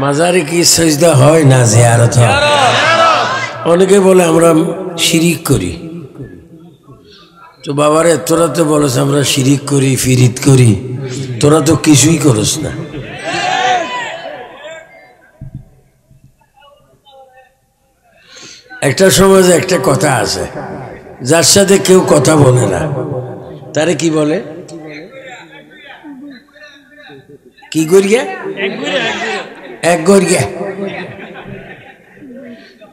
মাজারে কি সিজদা হয় না জিয়ারত হয়? অনেকে বলে আমরা শিরিক করি। তো বাবারে তোরা তো বলছ আমরা শিরিক করি ফিরিত করি, তোরা তো কিছুই করস না। একটা সমাজে একটা কথা আছে, যার সাথে কেউ কথা বলে না তারে কি বলে? কি করিয়া? এক গড়িয়া।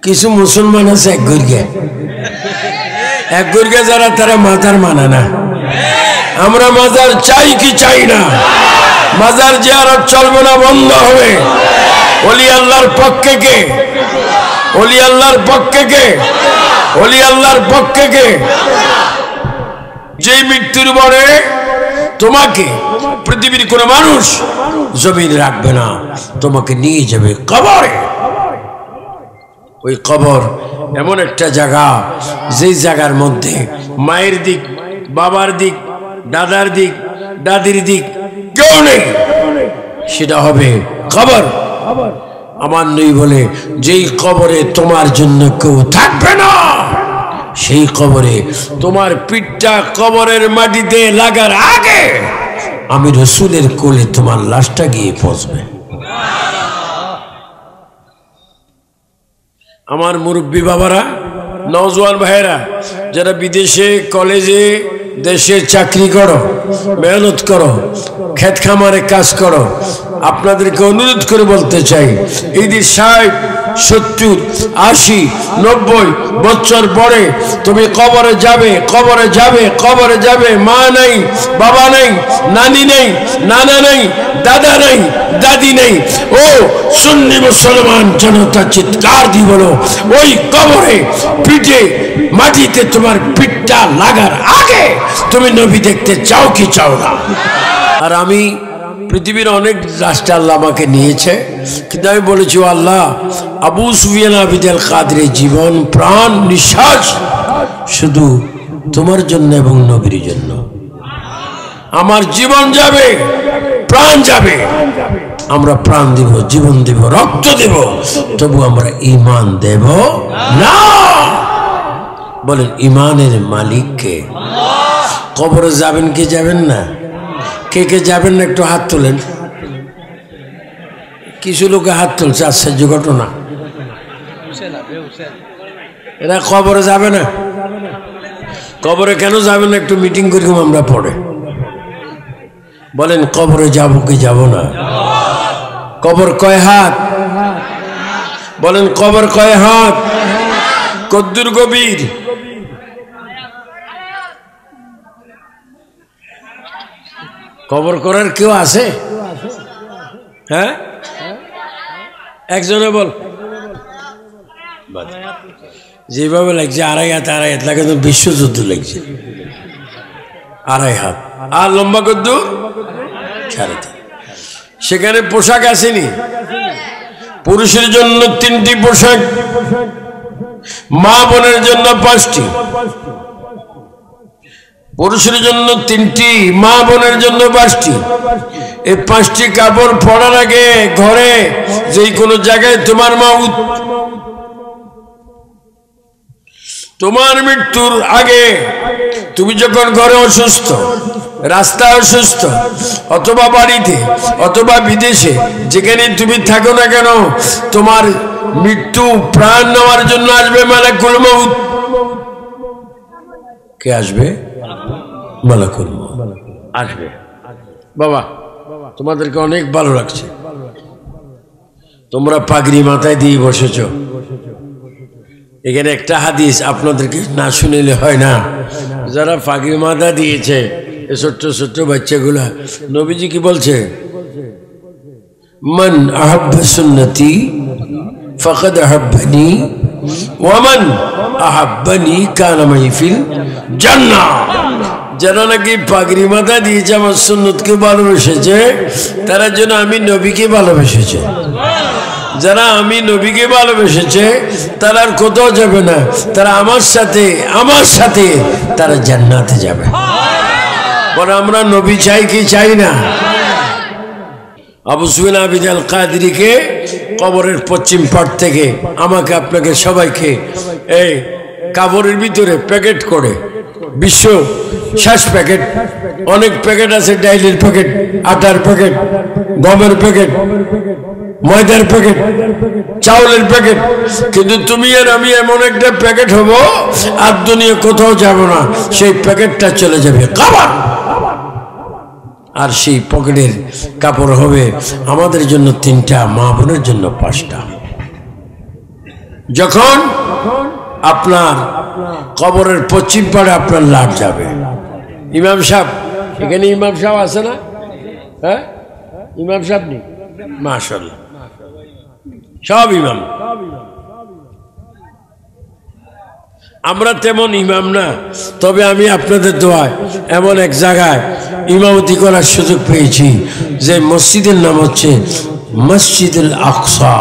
কিছু মুসলমান আছে এক গড়িয়া, এক গড়িয়া যারা তারা মাজার মানে না। আমরা মাজার চাই কি চাই না? মাজার জিয়ারত চলবে না, বন্ধ হবে। ওলি আল্লাহর পক্ষে কে? ওলি আল্লাহর পক্ষে কে? ওলি আল্লাহর পক্ষে কে? যে মৃত্যুর পরে তোমাকে পৃথিবীর কোন মানুষ জমিন রাখবে না, তোমাকে নিয়ে যাবে কবরে। ওই কবর এমন একটা জায়গা, যেই জায়গার মধ্যে মায়ের দিক, বাবার দিক, দাদার দিক, দাদির দিক কেউ নেই, সেটা হবে কবর। আমার নই বলে যেই কবরে তোমার জন্য কেউ থাকবে না, সেই কবরে তোমার পিঠটা কবরের মাটিতে লাগার আগে আমি রসুলের কোলে তোমার লাশটা গিয়ে পৌঁছবে। আমার মুরব্বী বাবারা, নওজোয়ান ভাইয়েরা, যারা বিদেশে কলেজে দেশে চাকরি করো, মেহনত করো, ক্ষেত খামারে কাজ করো, আপনাদেরকে অনুরোধ করে বলতে চাই, এই যে 60, 70, 80, 90 বছর পরে তুমি কবরে যাবে, কবরে যাবে, কবরে যাবে। মা নেই, বাবা নেই, নানি নেই, নানা নেই, দাদা নেই, দাদি নেই। ও সুন্নি মুসলমান জনতা চিৎকার দিয়ে বলো, ওই কবরে পিঠে মাটিতে তোমার পিঠটা লাগার আগে তুমি নবী দেখতে চাও কি চাও না? আর আমি পৃথিবীর অনেক রাষ্ট্র আল্লাহ আমাকে নিয়েছে, কিন্তু আমি বলেছি আল্লাহ, আবু সুফিয়ান আবিদ আল কাদের জীবন প্রাণ নিঃশ্বাস শুধু তোমার জন্য এবং নবীর জন্য। আমার জীবন যাবে, প্রাণ যাবে, আমরা প্রাণ দিব, জীবন দেব, রক্ত দেব, তবু আমরা ঈমান দেব না। বলেন ঈমানের মালিক কে? কবরে যাবেন কি যাবেন না? কে কে যাবেন না একটু হাত তোলেন। কিছু লোকে হাত তুলছে, আশ্চর্য ঘটনা। এরা কবরে যাবে না। কবরে কেন যাবে না একটু মিটিং করি আমরা পরে। বলেন কবরে যাব কি যাব না? কবর কয় হাত? বলেন কবর কয় হাত? কদ্দুর গভীর? কবর করার কেউ আছে? হ্যাঁ, একজনে বল। যেভাবে লাগছে 2.5 হাত, 2.5 হাত লাগে তো বিশ্বযুদ্ধ লাগছে। 2.5 হাত আর লম্বা কদ্দু 3.5। সেখানে পোশাক আসেনি। পুরুষের জন্য 3টি পোশাক, মা বোনের জন্য 5টি। পুরুষের জন্য 3টি, মা বোনের জন্য 5টি। এই 5টি কাপড় পরার আগে ঘরে যে কোনো জায়গায় তোমার মা, তোমার মৃত্যুর আগে তুমি যখন ঘরে অসুস্থ, রাস্তায় অসুস্থ, অথবা বাড়িতে, অথবা বিদেশে, যেখানে তুমি থাকো না কেন, তোমার মৃত্যু প্রাণ নেওয়ার জন্য আসবে মালাকুল মউত। কে আসবে? মালাকুল মউত আসবে। বাবা, তোমাদেরকে অনেক ভালো লাগছে, তোমরা পাগড়ি মাথায় দিয়ে বসেছ। এখানে একটা হাদিস আপনাদেরকে না শুনিলে হয় না। যারা পাগড়ি মাথা দিয়েছে, ছোট্ট ছোট্ট বাচ্চাগুলা, নবীজি কি বলছে? মান আহাব্বা সুন্নতি ফাকাদ আহাব্বানি ওয়া মান আহাব্বানি কানা মাই ফিল জান্নাহ। যারা নাকি পাগড়ি মাথা দিয়েছে, আমার সুন্নতকে ভালোবেসেছে, তারা যেন আমি নবীকে ভালোবেসেছে। যারা আমি নবীকে ভালোবেসেছে তারা আর কোথাও যাবে না, তারা আমার সাথে তারা জান্নাতে যাবে। বলে আমরা নবী চাই কি চাই না? আবু সুফিয়ান আবিদ আল কাদরিকে কবরের পশ্চিম পাট থেকে আমাকে আপনাকে সবাইকে এই কবরের ভিতরে প্যাকেট করে বিশ্ব শেষ প্যাকেট, অনেক প্যাকেট আছে, ডাইলির প্যাকেট, আটার প্যাকেট, গমের প্যাকেট, ময়দার প্যাকেট, চাউলের প্যাকেট, কিন্তু তুমি আর আমি এমন একটা প্যাকেট হব আর দুনিয়া কোথাও যাব না, সেই প্যাকেটটা চলে যাবে কবর। আর সেই পকেটের কাপড় হবে আমাদের জন্য 3টা, মা বোনের জন্য 5টা। যখন আপনার কবরের পশ্চিম পাড়ে আপনার লাট যাবে, ইমাম সাহেব, এখানে ইমাম সাহেব আছে না? হ্যাঁ, ইমাম সাহেব নেই? মাশাআল্লাহ, সব ইমাম। আমরা তেমন ইমাম না, তবে আমি আপনাদের দোয়ায় এমন এক জায়গায় ইমামতি করার সুযোগ পেয়েছি যে মসজিদের নাম হচ্ছে মসজিদুল আকসা।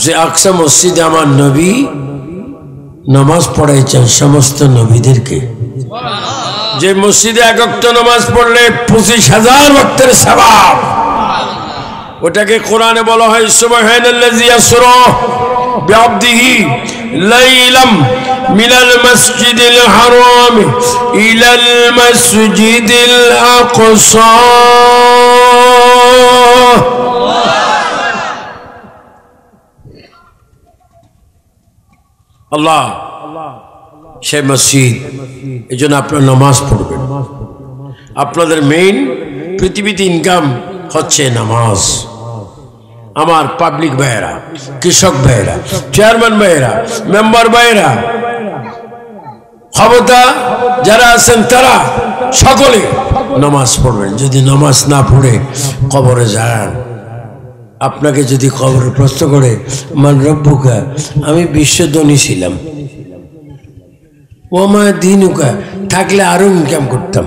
যে আকসা মসজিদে আমার নবী নামাজ পড়াইছেন সমস্ত নবীদেরকে। যে মসজিদে এক ওয়াক্ত নামাজ পড়লে 25,000 ওয়াক্তের সওয়াব। ওটাকে কোরআনে বলা হয় সুবহানাল্লাযী ইয়াসরা বিআবদিহি লাইলাম মিনাল মাসজিদিল হারাম ইলাল মাসজিদিল আকসা। আল্লাহ সে মসজিদ, এই জন্য আপনার নামাজ পড়বেন। আপনাদের মেইন পৃথিবীতে ইনকাম হচ্ছে নামাজ। আমার পাবলিক ভাইয়েরা, কৃষক ভাইয়েরা, চেয়ারম্যান ভাইয়েরা, মেম্বার ভাইয়েরা, ক্ষমতা যারা আছেন তারা সকলে নামাজ পড়বেন। যদি নামাজ না পড়ে কবরে যান, আপনাকে যদি কবরে প্রশ্ন করে মান রব্বুকা, আমি বিশ্বধনী ছিলাম, ওমা দিনুকা, থাকলে আরো ইনকাম করতাম,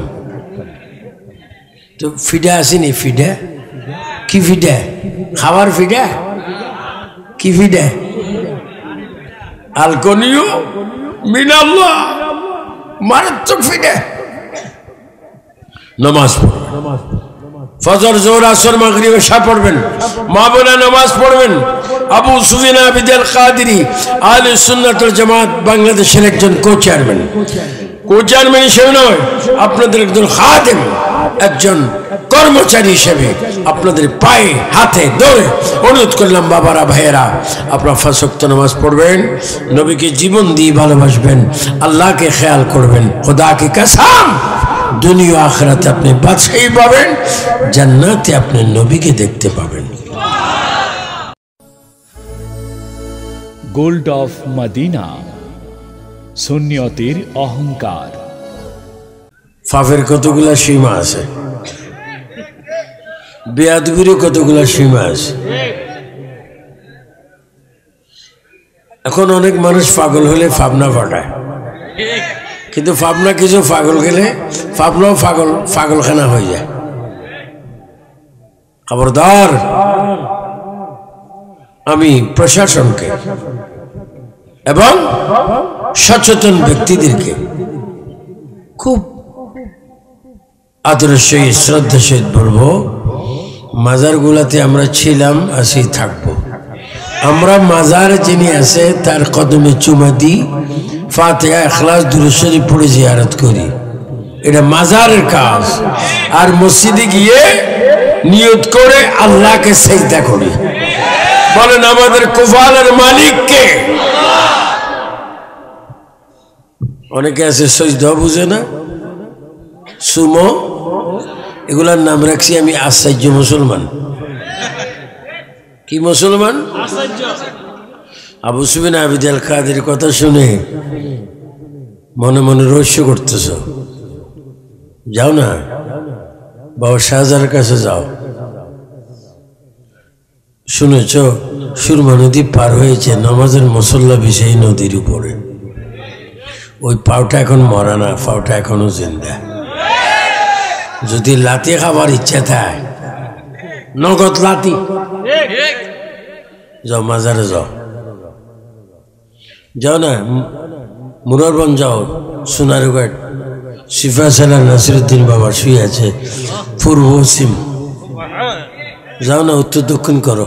তো ফিডা আসেনি? ফিডা কি? ফিডা খাবার ফিডা কি? ফিডা আলকনিও মিনাল্লাহ, মারাত্মক ফিডা। নামাজ পড়বেন, ফজর, জোহর, আসর, মাগরিব, এশা পড়বেন, মা বোনা নামাজ পড়বেন। আবু সুফিয়ান আবিদ আল কাদরি আহলে সুন্নাত ওয়াল জামাত বাংলাদেশের একজন কো-চেয়ারম্যান। কো-চেয়ারম্যান হিসেবে নয়, আপনাদের একজন খাদেম, একজন কর্মচারী হিসেবে আপনাদের পায়ে হাতে ধরে অনুরোধ করলাম, বাবারা, ভাইয়েরা, আপনারা 5 ওয়াক্ত নামাজ পড়বেন, নবীকে জীবন দিয়ে ভালোবাসবেন, আল্লাহকে খেয়াল করবেন। খোদা কি কসম, দুনিয়া আখিরাতে আপনি বাদশাহী পাবেন, জান্নাতে আপনি নবীকে দেখতে পাবেন। গোল্ড অফ মদিনা, সুন্নিয়তের অহংকার। পাপের কতগুলা সীমা আছে, বেয়াদবিরও কতগুলা সীমা আছে। এখন অনেক মানুষ পাগল হলে ফাবনা ফাটায়, কিন্তু ফাবনা কিছু পাগল গেলে ফাবনাও পাগলখানা হয়ে যায়। খবরদার, আমি প্রশাসনকে এবং সচেতন ব্যক্তিদেরকে খুব আদরের সহিত শ্রদ্ধার সহিত বলবো, মাজারগুলাতে আমরা ছিলাম, আছি, থাকবো। আমরা মাজার যিনি আছে তার কদমে চুমা দিই, ফাতিহা, ইখলাস, দুরূদ শরীফ পড়ে জিয়ারত করি, এটা মাজারের কাজ। আর মসজিদে গিয়ে নিয়ত করে আল্লাহকে সিজদা করি। বলেন আমাদের কুফালের মালিক কে? অনেকে আছে সিজদা বুঝে না, সুমো, এগুলার নাম রাখছি আমি আশ্চর্য মুসলমান। কি মুসলমান? আবু সুফিয়ান আবিদ আল কাদরির কথা শুনে মনে মনে রহস্য করতেছ, যাও না, বাবা শাহজাহানের কাছে যাও। শুনেছ সুরমা নদী পার হয়েছে, নামাজের মুসল্লা বিষয় নদীর উপরে। ওই পাওটা এখন মরা না, পাওটা এখনো জিন্দা। যদি লাতি খাবার ইচ্ছা থাকে, নগদ লাতি, যাও মাজারে যাও, যাও না মুরারবন যাও, সোনারঘাট সিফা সালার নাসিরুদ্দিন বাবা শুয়ে আছে, পূর্ব পশ্চিম যাও না উত্তর দক্ষিণ করো,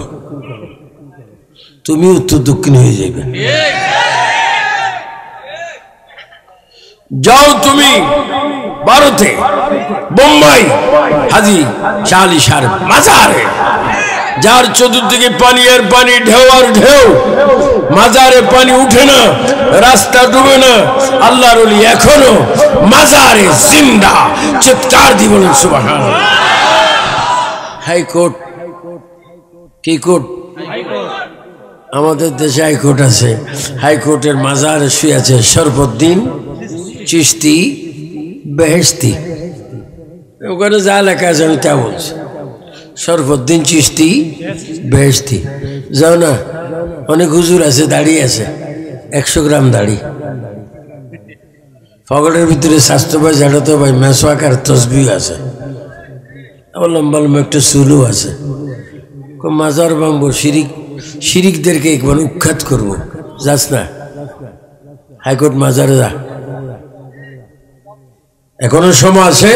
তুমি উত্তর দক্ষিণ হয়ে যাবে। যাও তুমি ভারতে, বোম্বাই হাজি শালি সার মাজারে, যার চতুর্দিকে পানি আর পানি, ঢেউ আর ঢেউ, মাজারে পানি উঠে না, রাস্তা ডুবে না, আল্লাহর ওলি এখনো মাজারে জিন্দা, চিৎকার দিয়ে বলেন সুবহানাল্লাহ। হাইকোর্ট, কি কোর্ট? আমাদের দেশে হাইকোর্ট আছে, হাইকোর্টের মাজারে শুয়ে আছে শরফুদ্দিন চিশতি বেহেশতি, ওখানে যা লেখা আছে আমি তা বলছি, শরফুদ্দিন চিশতি বেহেশতি। যাও না, অনেক হুজুর আছে, দাড়ি আছে, 100 গ্রাম দাড়ি, পকেটের ভিতরে স্বাস্থ্য ভাই, ঝাড়াতো ভাই, মেসওয়াক আর তসবিহ আছে, লম্বা লম্বা একটা চুলও আছে। মাজার ভাঙবো, শিরিকদেরকে একবার উৎখাত করবো, যাস না হাইকোর্ট মাজারে যা, এখনো সময় আছে।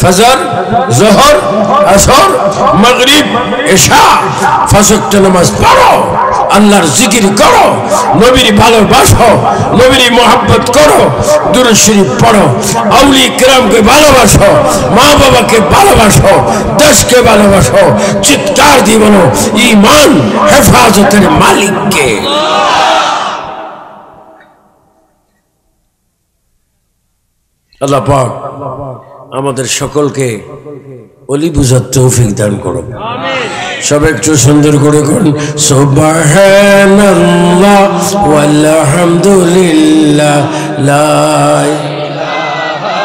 ফজর, জোহর, আসর, মাগরিব, এশা, 5 ওয়াক্ত নামাজ পড়ো, আল্লাহর জিকির করো, নবীর ভালোবাসো, নবীর মোহাব্বত করো, দুরূদ শরীফ পড়ো, আউলিয়া কিরামকে ভালোবাসো, মা বাবাকে ভালোবাসো, দেশকে ভালোবাসো, চিৎকার দিয়ে বলো ঈমান হেফাজতের মালিককে। আল্লাহ পাক আমাদের সকলকে ওলি বুঝার তৌফিক দান করো। সব একটু সুন্দর করে করুন সুবহানাল্লাহ ওয়ালহামদুলিল্লাহ লা ইলাহা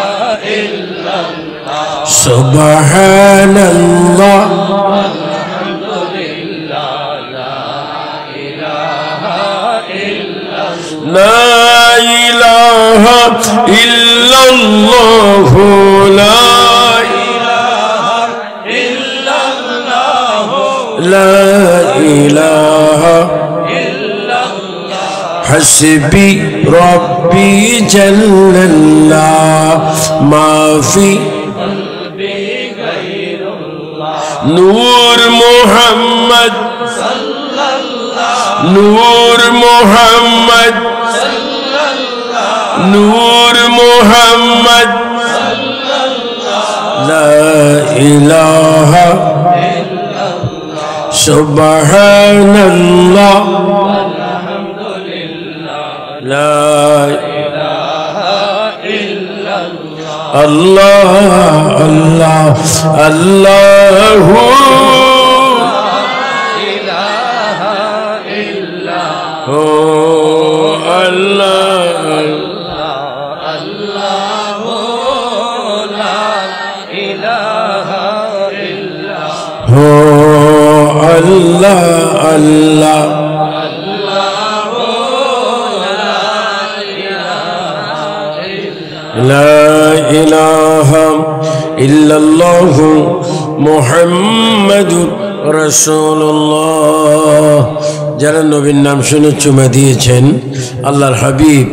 ইল্লাল্লাহ, সুবহানাল্লাহ ওয়ালহামদুলিল্লাহ লা ইলাহা ইল্লাল্লাহ, লা ইলাহা ইল্লাল্লাহ, লা لا إله إلا الله، حسبي ربي جل الله، ما في قلبي غير الله، نور محمد صلى الله، نور محمد صلى الله، نور محمد صلى الله، لا إله সুবহানাল্লাহ আলহামদুলিল্লাহ লা ইলাহা ইল্লাল্লাহ, আল্লাহ আল্লাহ আল্লাহু লা ইলাহা ইল্লাহু, আল্লাহ আল্লাহু লা ইলাহা ইল্লাহু, আল্লাহ আল্লাহ লা ইলাহা ইল্লাল্লাহ মুহাম্মাদুর রাসূলুল্লাহ। যারা নবীর নাম শুনে চুমা দিয়েছেন আল্লাহর হাবিব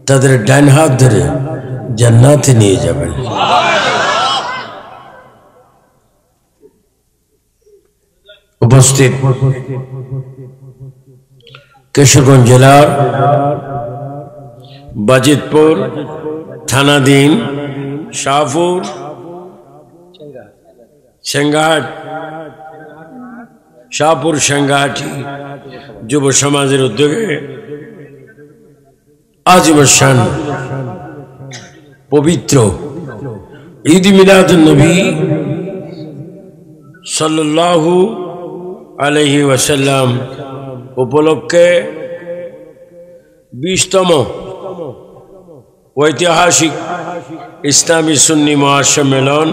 তাদের ডান হাত ধরে জান্নাতে নিয়ে যাবেন। উপস্থিত কিশোরগঞ্জ জেলার বাজিতপুর থানাধীন শাহপুর সেঙ্গাহাট, শাহপুর সেঙ্গাহাটি যুব সমাজের উদ্যোগে আজীবন পবিত্র ঈদ মিলাদুন নবী সাল্লাল্লাহু আলাইহি ওয়াসাল্লাম উপলক্ষে 20তম ঐতিহাসিক ইসলামী সুন্নি মহাসম্মেলন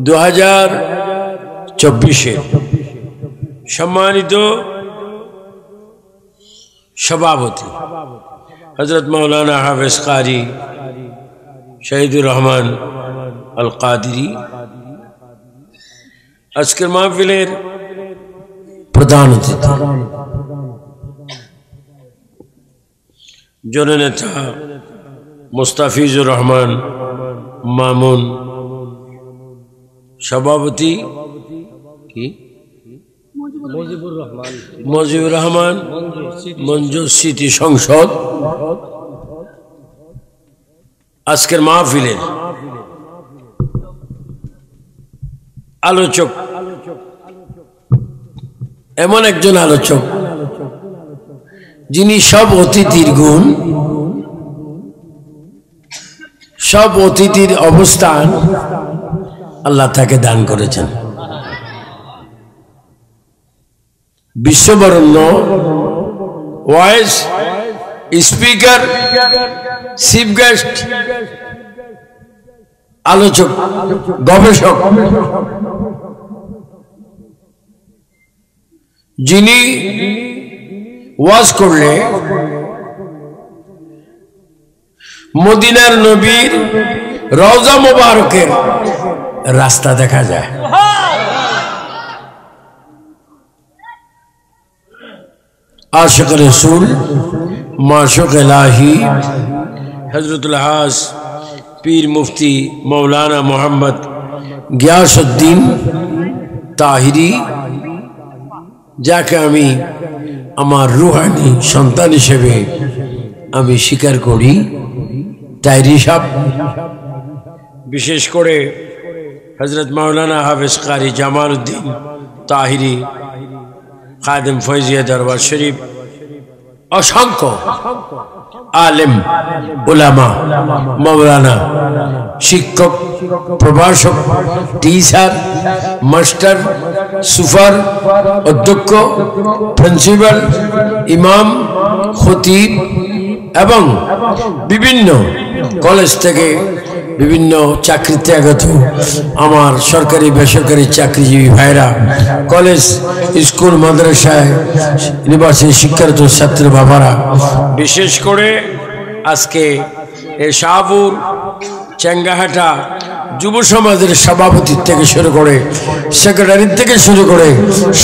2024 সম্মানিত সভাপতি হযরত মাওলানা হাফেজ কারি শহীদুর রহমান আল কাদিরি, আজকের মাহফিলের প্রধান অতিথি জননেতা মুস্তাফিজুর রহমান মামুন, সভাপতি কি মুজিবুর রহমান মঞ্জু স্মৃতি সংসদ আজকের মাহফিলের আলোচক, এমন একজন আলোচক যিনি সব অতিথির গুণ, সব অতিথির অবস্থান আল্লাহ তাকে দান করেছেন। বিশ্ববরণ্য ওয়াইস স্পিকার, চিফ গেস্ট, আলোচক, গবেষক, যিনি ওয়াজ করলে মদিনার নবীর রওজা মুবারকের রাস্তা দেখা যায়। আশিক রাসূল, মাশুক ইলাহি হযরতুল হাস পীর মুফতি মৌলানা মোহাম্মদ গিয়াসউদ্দিন তাহিরি, যাকে আমি আমার রুহানি সন্তান হিসেবে আমি স্বীকার করি, তাহিরি সাহেব, বিশেষ করে হযরত মাওলানা হাফেজ কারি জামালউদ্দিন তাহিরি, খাদেম ফয়জিয়া দরবার শরীফ, অসংখ্য আলেম উলামা, মৌলানা, শিক্ষক, প্রভাষক, টিচার, মাস্টার, সুপার, অধ্যক্ষ, প্রিন্সিপাল, ইমাম, খতিব এবং বিভিন্ন কলেজ থেকে বিভিন্ন চাকরিতে আগত আমার সরকারি বেসরকারি চাকরিজীবী ভাইরা, কলেজ স্কুল মাদ্রাসায় ইউনিভার্সিটি শিক্ষারত ছাত্র বাবারা, বিশেষ করে আজকে এই শাহপুর চেঙ্গাহাটা যুব সমাজের সভাপতি থেকে শুরু করে সেক্রেটারি থেকে শুরু করে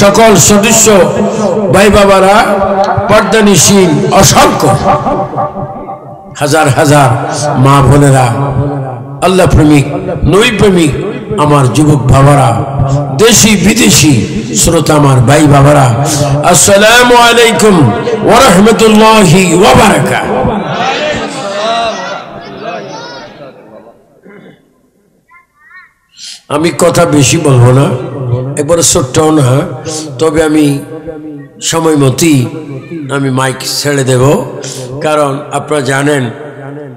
সকল সদস্য ভাই বাবারা, পর্দানিশীন অসংখ্য হাজার হাজার মা বোনেরা, আল্লাহ প্রেমিক, নবী প্রেমিক আমার যুবক বাবারা, দেশি বিদেশি শ্রোতা আমার ভাই বাবারা, আসসালামু আলাইকুম ওয়া রাহমাতুল্লাহি ওয়া বারাকাতুহু। আমি কথা বেশি বলবো না, একবার ছোট্টও না, তবে আমি সময় মতোই আমি মাইক ছেড়ে দেব, কারণ আপনারা জানেন,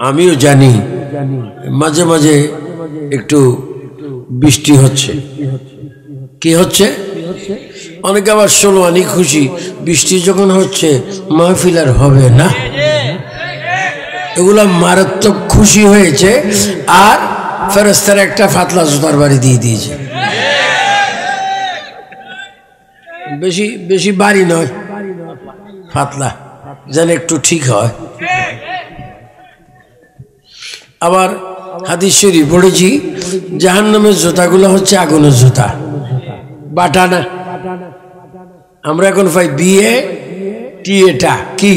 আমিও জানি মাঝে মাঝে একটু বৃষ্টি হচ্ছে। কি হচ্ছে? অনেকে আবার ষোলোয়ানি খুশি, বৃষ্টি যখন হচ্ছে মাহফিল আর হবে না, এগুলা মারাত্মক খুশি হয়েছে। আর ফেরেশতার একটা ফাতলা জুতার বাড়ি দিয়ে দিয়েছে, বেশি বেশি বাড়ি নয়, ফাতলা, যেন একটু ঠিক হয়। আবার হাদিস শরীফ পড়েছি, জাহান্নামের জুতাগুলো হচ্ছে আগুনের জুতা, বাটা না। আমরা এখন পাই বিয়ে টিয়েটা কি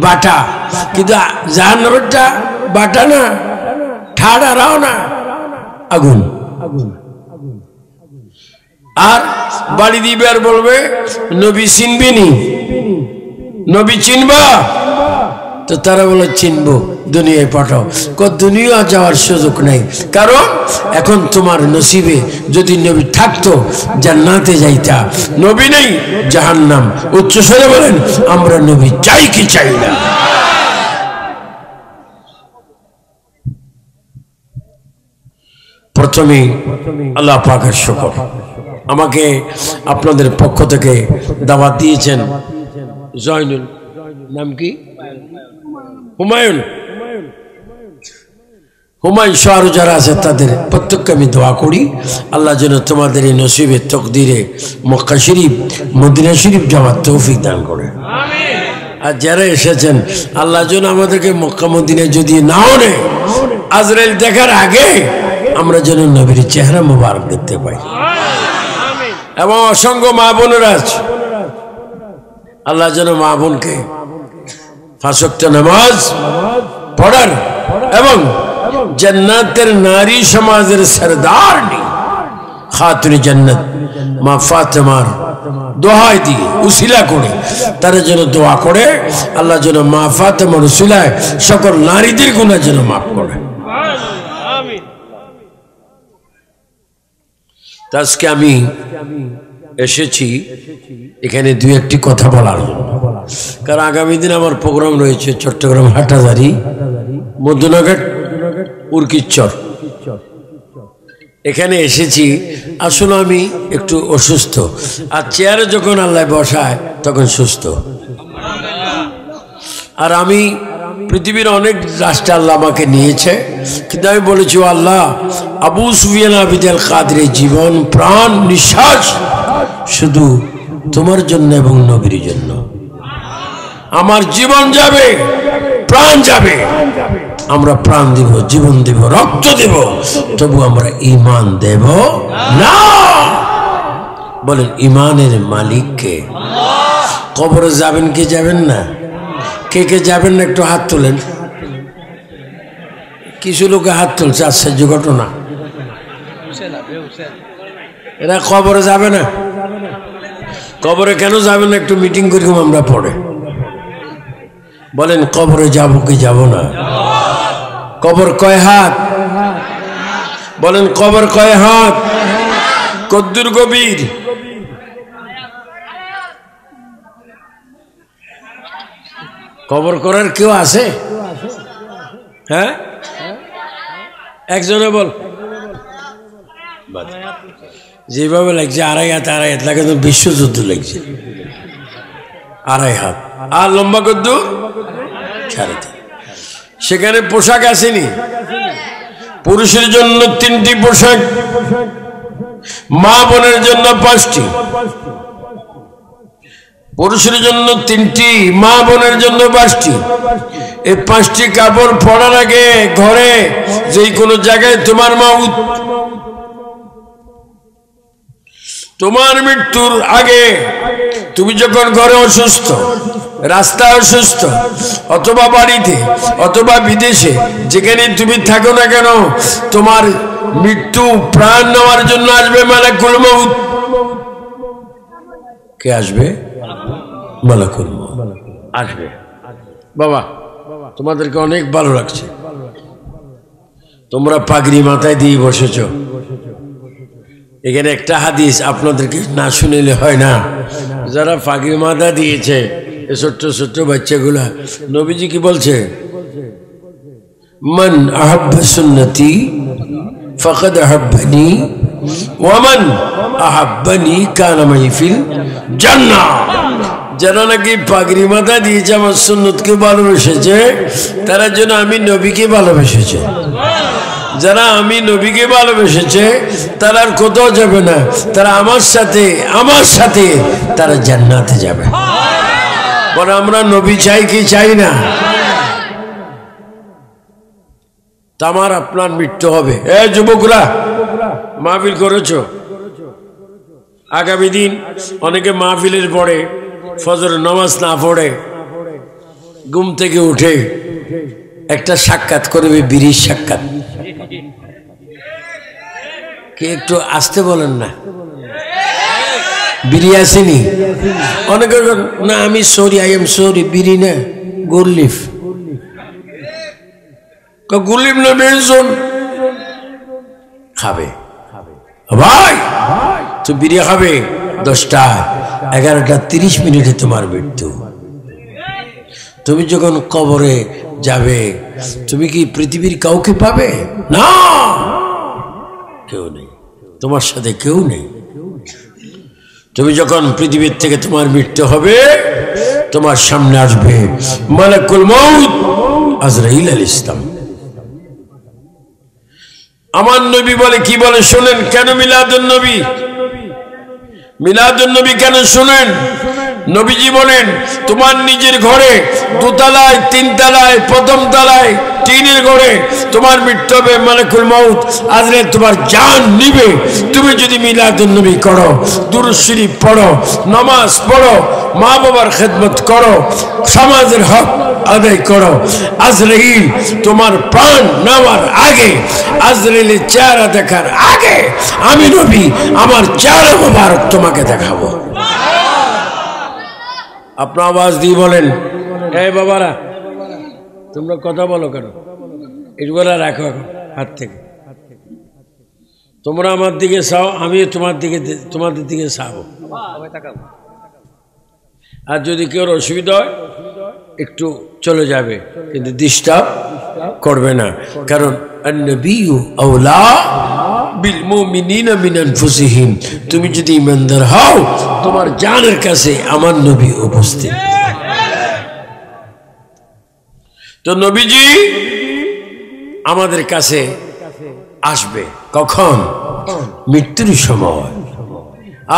বাটা, কিন্তু জাহান্নামেরটা বাটা না, ঠাড়া রাও না, আগুন। আর বাড়ি দিবে আর বলবে নবী চিনবি নি, নবী চিনবা? তো তারা বলে চিনবো, দুনিয়ায় পাঠাও। দুনিয়া যাওয়ার সুযোগ নেই, কারণ এখন তোমার নসিবে যদি নবী থাকতো জান্নাতে যাইতা, নবী নেই, জাহান্নাম। উচ্চস্বরে বলেন আমরা নবী চাই কি চাই না। প্রথমে আল্লাহ পাকের শুকর, আমাকে আপনাদের পক্ষ থেকে দাওয়াত দিয়েছেন। জয়নুল, নাম কি? হুমায়ুন, হুমায়ুন সহ যারা আছে তাদের প্রত্যেককে আমি দোয়া করি, আল্লাহ যেন তোমাদের এই নসিবে তকদিরে মক্কা শরীফ, মদিনা শরীফ যাওয়ার তৌফিক দান করে। আর যারা এসেছেন, আল্লাহ যেন আমাদেরকে মক্কা মদিনায় যদি নাও নেয়, আজরাইল দেখার আগে আমরা যেন নবীর চেহারা মুবারক দেখতে পাই। এবং অসংখ্য মা বোনেরা আছে, আল্লাহ যেন মা বোনকে 5 ওয়াক্ত নামাজ পড়ার এবং জান্নাতের নারী সমাজের সরদারনি খাতুনে জান্নাত মা ফাতেমার দোহাই দিয়ে উসিলা করে তারা যেন দোয়া করে আল্লাহ যেন মা ফাতেমার উসিলায় সকল নারীদের গুনাহ যেন মাফ করে। আজকে আমি এসেছি এখানে দুই একটি কথা বলার জন্য, কারণ আগামী দিন আমার প্রোগ্রাম রয়েছে চট্টগ্রাম হাটহাজারী মধ্যনগর উর্কিচর। এখানে এসেছি আসলে আমি একটু অসুস্থ, আর চেয়ারে যখন আল্লাহ বসায় তখন সুস্থ। আর আমি পৃথিবীর অনেক রাষ্ট্রে আল্লাহ আমাকে নিয়েছে, কিন্তু আমি বলেছি আল্লাহ আবু সুফিয়ান আবিদ আল কাদরের জীবন প্রাণ নিঃশ্বাস শুধু তোমার জন্য এবং নবীর জন্য। আমার জীবন যাবে, প্রাণ যাবে, আমরা প্রাণ দিব, জীবন দেব, রক্ত দেব, তবু আমরা ঈমান দেব না। বলেন ঈমানের মালিক কে? কবরে যাবেন কি যাবেন না? কে কে যাবেন না একটু হাত তোলেন। কিছু লোকে হাত তুলছে, আশ্চর্য ঘটনা। এরা কবরে যাবে না। কবরে কেন যাবে না একটু মিটিং করি আমরা পরে। বলেন কবরে যাব কি যাব না? কবর কয় হাত? বলেন কবর কয় হাত? কদ্দুর গভীর? কবর করার কেউ আছে? হ্যাঁ, একজনে বল। যেভাবে লাগছে আড়াই হাত লাগে তো বিশ্বযুদ্ধ লাগছে। আড়াই হাত আর লম্বা কদ্দুর 3.5। সেখানে পোশাক আসেনি। পুরুষের জন্য 3টি পোশাক, মা বোনের জন্য 5টি। পুরুষের জন্য 3টি, মা বোনের জন্য 5টি। এই 5টি কাপড় পরার আগে ঘরে যে কোনো জায়গায় তোমার মাউত, তোমার মৃত্যুর আগে তুমি যখন ঘরে অসুস্থ, রাস্তায় অসুস্থ, অথবা বাড়িতে অথবা বিদেশে যেখানে তুমি থাকো না কেন, তোমার মৃত্যু প্রাণ নেওয়ার জন্য আসবে মালাকুল মউত। কে আসবে? মালাকুল মউত আসবে। বাবা তোমাদেরকে অনেক ভালো লাগছে, তোমরা পাগড়ি মাথায় দিয়ে বসেছ। এখানে একটা হাদিস আপনাদেরকে না শুনিলে হয় না। যারা পাগড়ি মাথা দিয়েছে ছোট্ট ছোট্ট বাচ্চাগুলা, নবীজি কি বলছে? মান আহাব্বা সুন্নতি ফাকাদ আহাব্বানি ওয়া মান আহাব্বানি কানা মাই ফিল জান্নাহ। যারা নাকি পাগড়ি মাথা দিয়েছে, আমার সুন্নতকে ভালোবেসেছে, তারা যেন আমি নবীকে ভালোবেসেছে। যারা আমি নবীকে ভালোবেসেছে তারা আর কোথাও যাবে না, তারা আমার সাথে তারা জান্নাতে যাবে। পরে আমরা নবী চাই কি চাই না? আমার আপনার মৃত্যু হবে। এ যুবকরা মাহফিল করেছো, আগামী দিন অনেকে মাহফিলের পরে ফজরের নামাজ না পড়ে ঘুম থেকে উঠে একটা সাক্ষাৎ করবে, বিড়ির সাক্ষাৎ। কে একটু আসতে বলেন না? বিড়ি আসেনি? অনেকে না আমি সরি, আই এম সরি, বিড়ি না গুরলিফ। গুরলিফ না বেনজন খাবে ভাই, তো বিড়ি খাবে 10টা 11:30 তোমার মৃত্যু। তুমি যখন কবরে যাবে তুমি কি পৃথিবীর কাউকে পাবে না? কেউ নেই, তোমার সাথে কেউ নেই। তুমি যখন পৃথিবীর থেকে তোমার মৃত্যু হবে, তোমার সামনে আসবে মালাকুল মউত আজরাইল আলাইহিস সালাম। আমার নবী বলে, কি বলে শুনেন। কেন মিলাদুন নবী? মিলাদুন নবী কেন শুনেন? নবীজি বলেন, তোমার নিজের ঘরে 2 তলায় 3 তলায় 1ম তলায় টিনের ঘরে তোমার মৃত্যু হবে, মালাকুল মউত আজরাইল তোমার জান নিবে। তুমি যদি মিলাদুন নবী করো, দুরূদ শরীফ পড়ো, নামাজ পড়ো, মা বাবার খেদমত করো, সমাজের হক আদায় করো। আজরাইল তোমার প্রাণ নেওয়ার আগে, আজরাইলের চেহারা দেখার আগে আমি নবী আমার চেহারা মোবারক তোমাকে দেখাবো। আপনার আওয়াজ দিয়ে বলেন, এই বাবারা তোমরা কথা বলো কেন? এগুলা রাখো এখন হাত থেকে। তোমরা আমার দিকে চাও, আমি তোমাদের দিকে চাবো। আর যদি কেউ অসুবিধা হয় একটু চলে যাবে, কিন্তু ডিস্টার্ব করবে না, কারণ আন-নবিয়্যু আওলা বিল মুমিনিনা মিন আনফুসিহিম। তুমি যদি ইমানদার হও তোমার জানের কাছে আমার নবী উপস্থিত। তো নবীজি আমাদের কাছে আসবে কখন? মৃত্যুর সময়।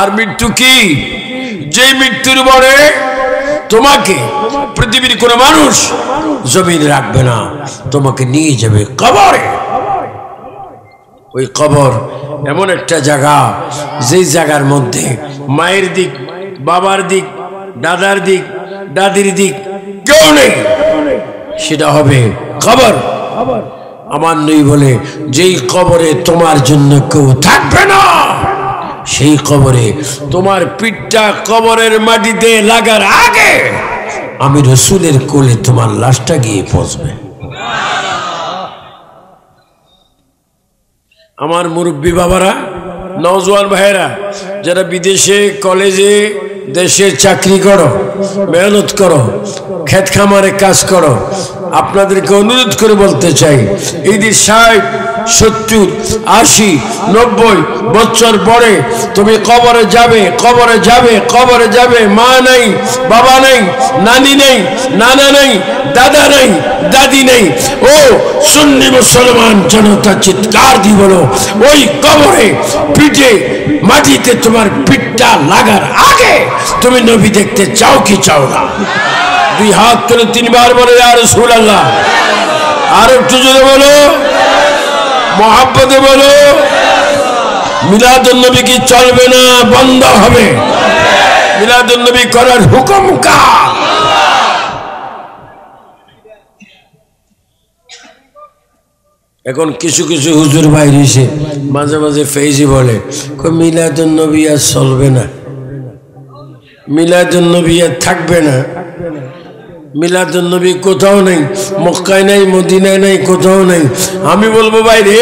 আর মৃত্যু কি? যে মৃত্যুর পরে তোমাকে পৃথিবীর কোন মানুষ জমিন রাখবে না, তোমাকে নিয়ে যাবে কবরে। ওই কবর এমন একটা জায়গা, যে জায়গার মধ্যে মায়ের দিক, বাবার দিক, দাদার দিক, দাদির দিক কেউ নেই, সেটা হবে কবর। আমার নই বলে যেই কবরে তোমার জন্য কেউ থাকবে না, সেই কবরে তোমার পিঠটা কবরের মাটিতে লাগার আগে আমি রসুলের কোলে তোমার লাশটা গিয়ে পৌঁছবে। আমার মুরব্বী বাবারা, নওজোয়ান ভাইয়েরা, যারা বিদেশে কলেজে দেশে চাকরি করো, মেহনত করো, ক্ষেত খামারে কাজ করো, আপনাদেরকে অনুরোধ করে বলতে চাই, ঈদের 60, 70, 80, 90 বছর পরে তুমি কবরে যাবে, কবরে যাবে, কবরে যাবে। মা নাই, বাবা নাই, নানি নেই, নানা নেই, দাদা নেই, দাদি নেই। ও সুন্নি মুসলমান জনতা চিৎকার দি বলো, ওই কবরে পিঠে মাটিতে তোমার পিঠটা লাগার আগে তুমি নবী দেখতে চাও কি চাও না? দুই হাত তুলে 3 বার বলে ইয়া রাসূলুল্লাহ। আর একটু জোরে বলো, মোহাব্বতে বলো। মিলাদুন নবী কি চলবে না? বন্ধ হবে। মিলাদুন নবী করার হুকুম কার? এখন কিছু কিছু হুজুর ভাই রয়েছে, মাঝে মাঝে ফেজি বলে মিলাদুন নবী আর চলবে না, মিলাদুন নবী আর থাকবে না। মিলাদুন নবী কোথাও নেই, মক্কায় নাই, মদিনায় নাই, কোথাও নেই। আমি বলবো ভাই রে,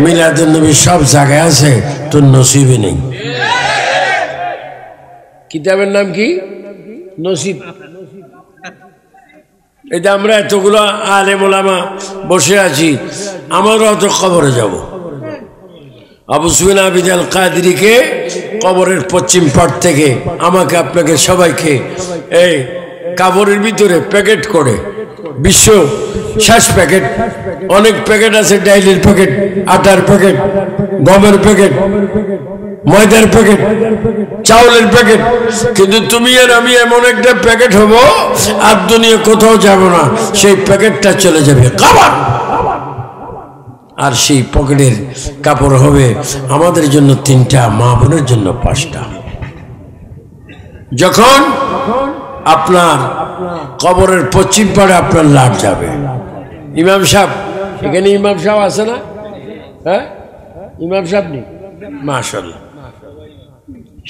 মিলাদুন নবী সব জায়গায় আছে, তোর নসিবে নেই। কিতাবের নাম কি? নসিব। এটা আমরা এতগুলো আলেম ওলামা বসে আছি, আমারও তো কবরে যাব। আবু সুফিয়ান আবিদ আল কাদরিকে কবরের পশ্চিম পাট থেকে আমাকে, আপনাকে সবাইকে এই কাবরের ভিতরে প্যাকেট করে, বিশ্ব শেষ প্যাকেট, অনেক প্যাকেট আছে, ডাইলের প্যাকেট, আটার প্যাকেট, গমের প্যাকেট, ময়দার প্যাকেট, চাউলের প্যাকেট, কিন্তু তুমি আর আমি এমন একটা প্যাকেট হব আর দুনিয়া কোথাও যাব না, সেই প্যাকেটটা চলে যাবে কবর। আর সেই পকেটের কাপড় হবে আমাদের জন্য 3টা, মা বোনের জন্য 5টা। যখন আপনার কবরের পশ্চিম পাড়ে আপনার লাশ যাবে, ইমাম সাহেব, এখানে ইমাম সাহেব আছে না? হ্যাঁ, ইমাম সাহেব নেই? মাশাআল্লাহ,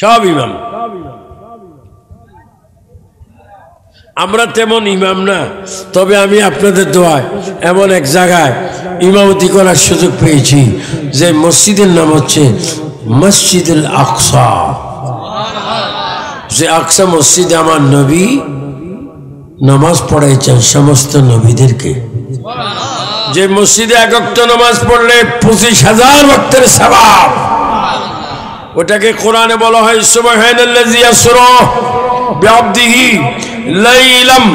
সব ইমাম। আমরা তেমন ইমাম না, তবে আমি আপনাদের দোয়ায় এমন এক জায়গায় ইমামতি করার সুযোগ পেয়েছি, যে মসজিদের নাম হচ্ছে মসজিদুল আকসা। যে আকসা মসজিদে আমার নবী নামাজ পড়াইছেন সমস্ত নবীদেরকে। যে মসজিদে 1 ওয়াক্ত নামাজ পড়লে 25,000 ওয়াক্তের সওয়াব। ওটাকে কোরআনে বলা হয় সুবহানাল্লাযী ইয়াসরা বিআবদিহি লাইলাম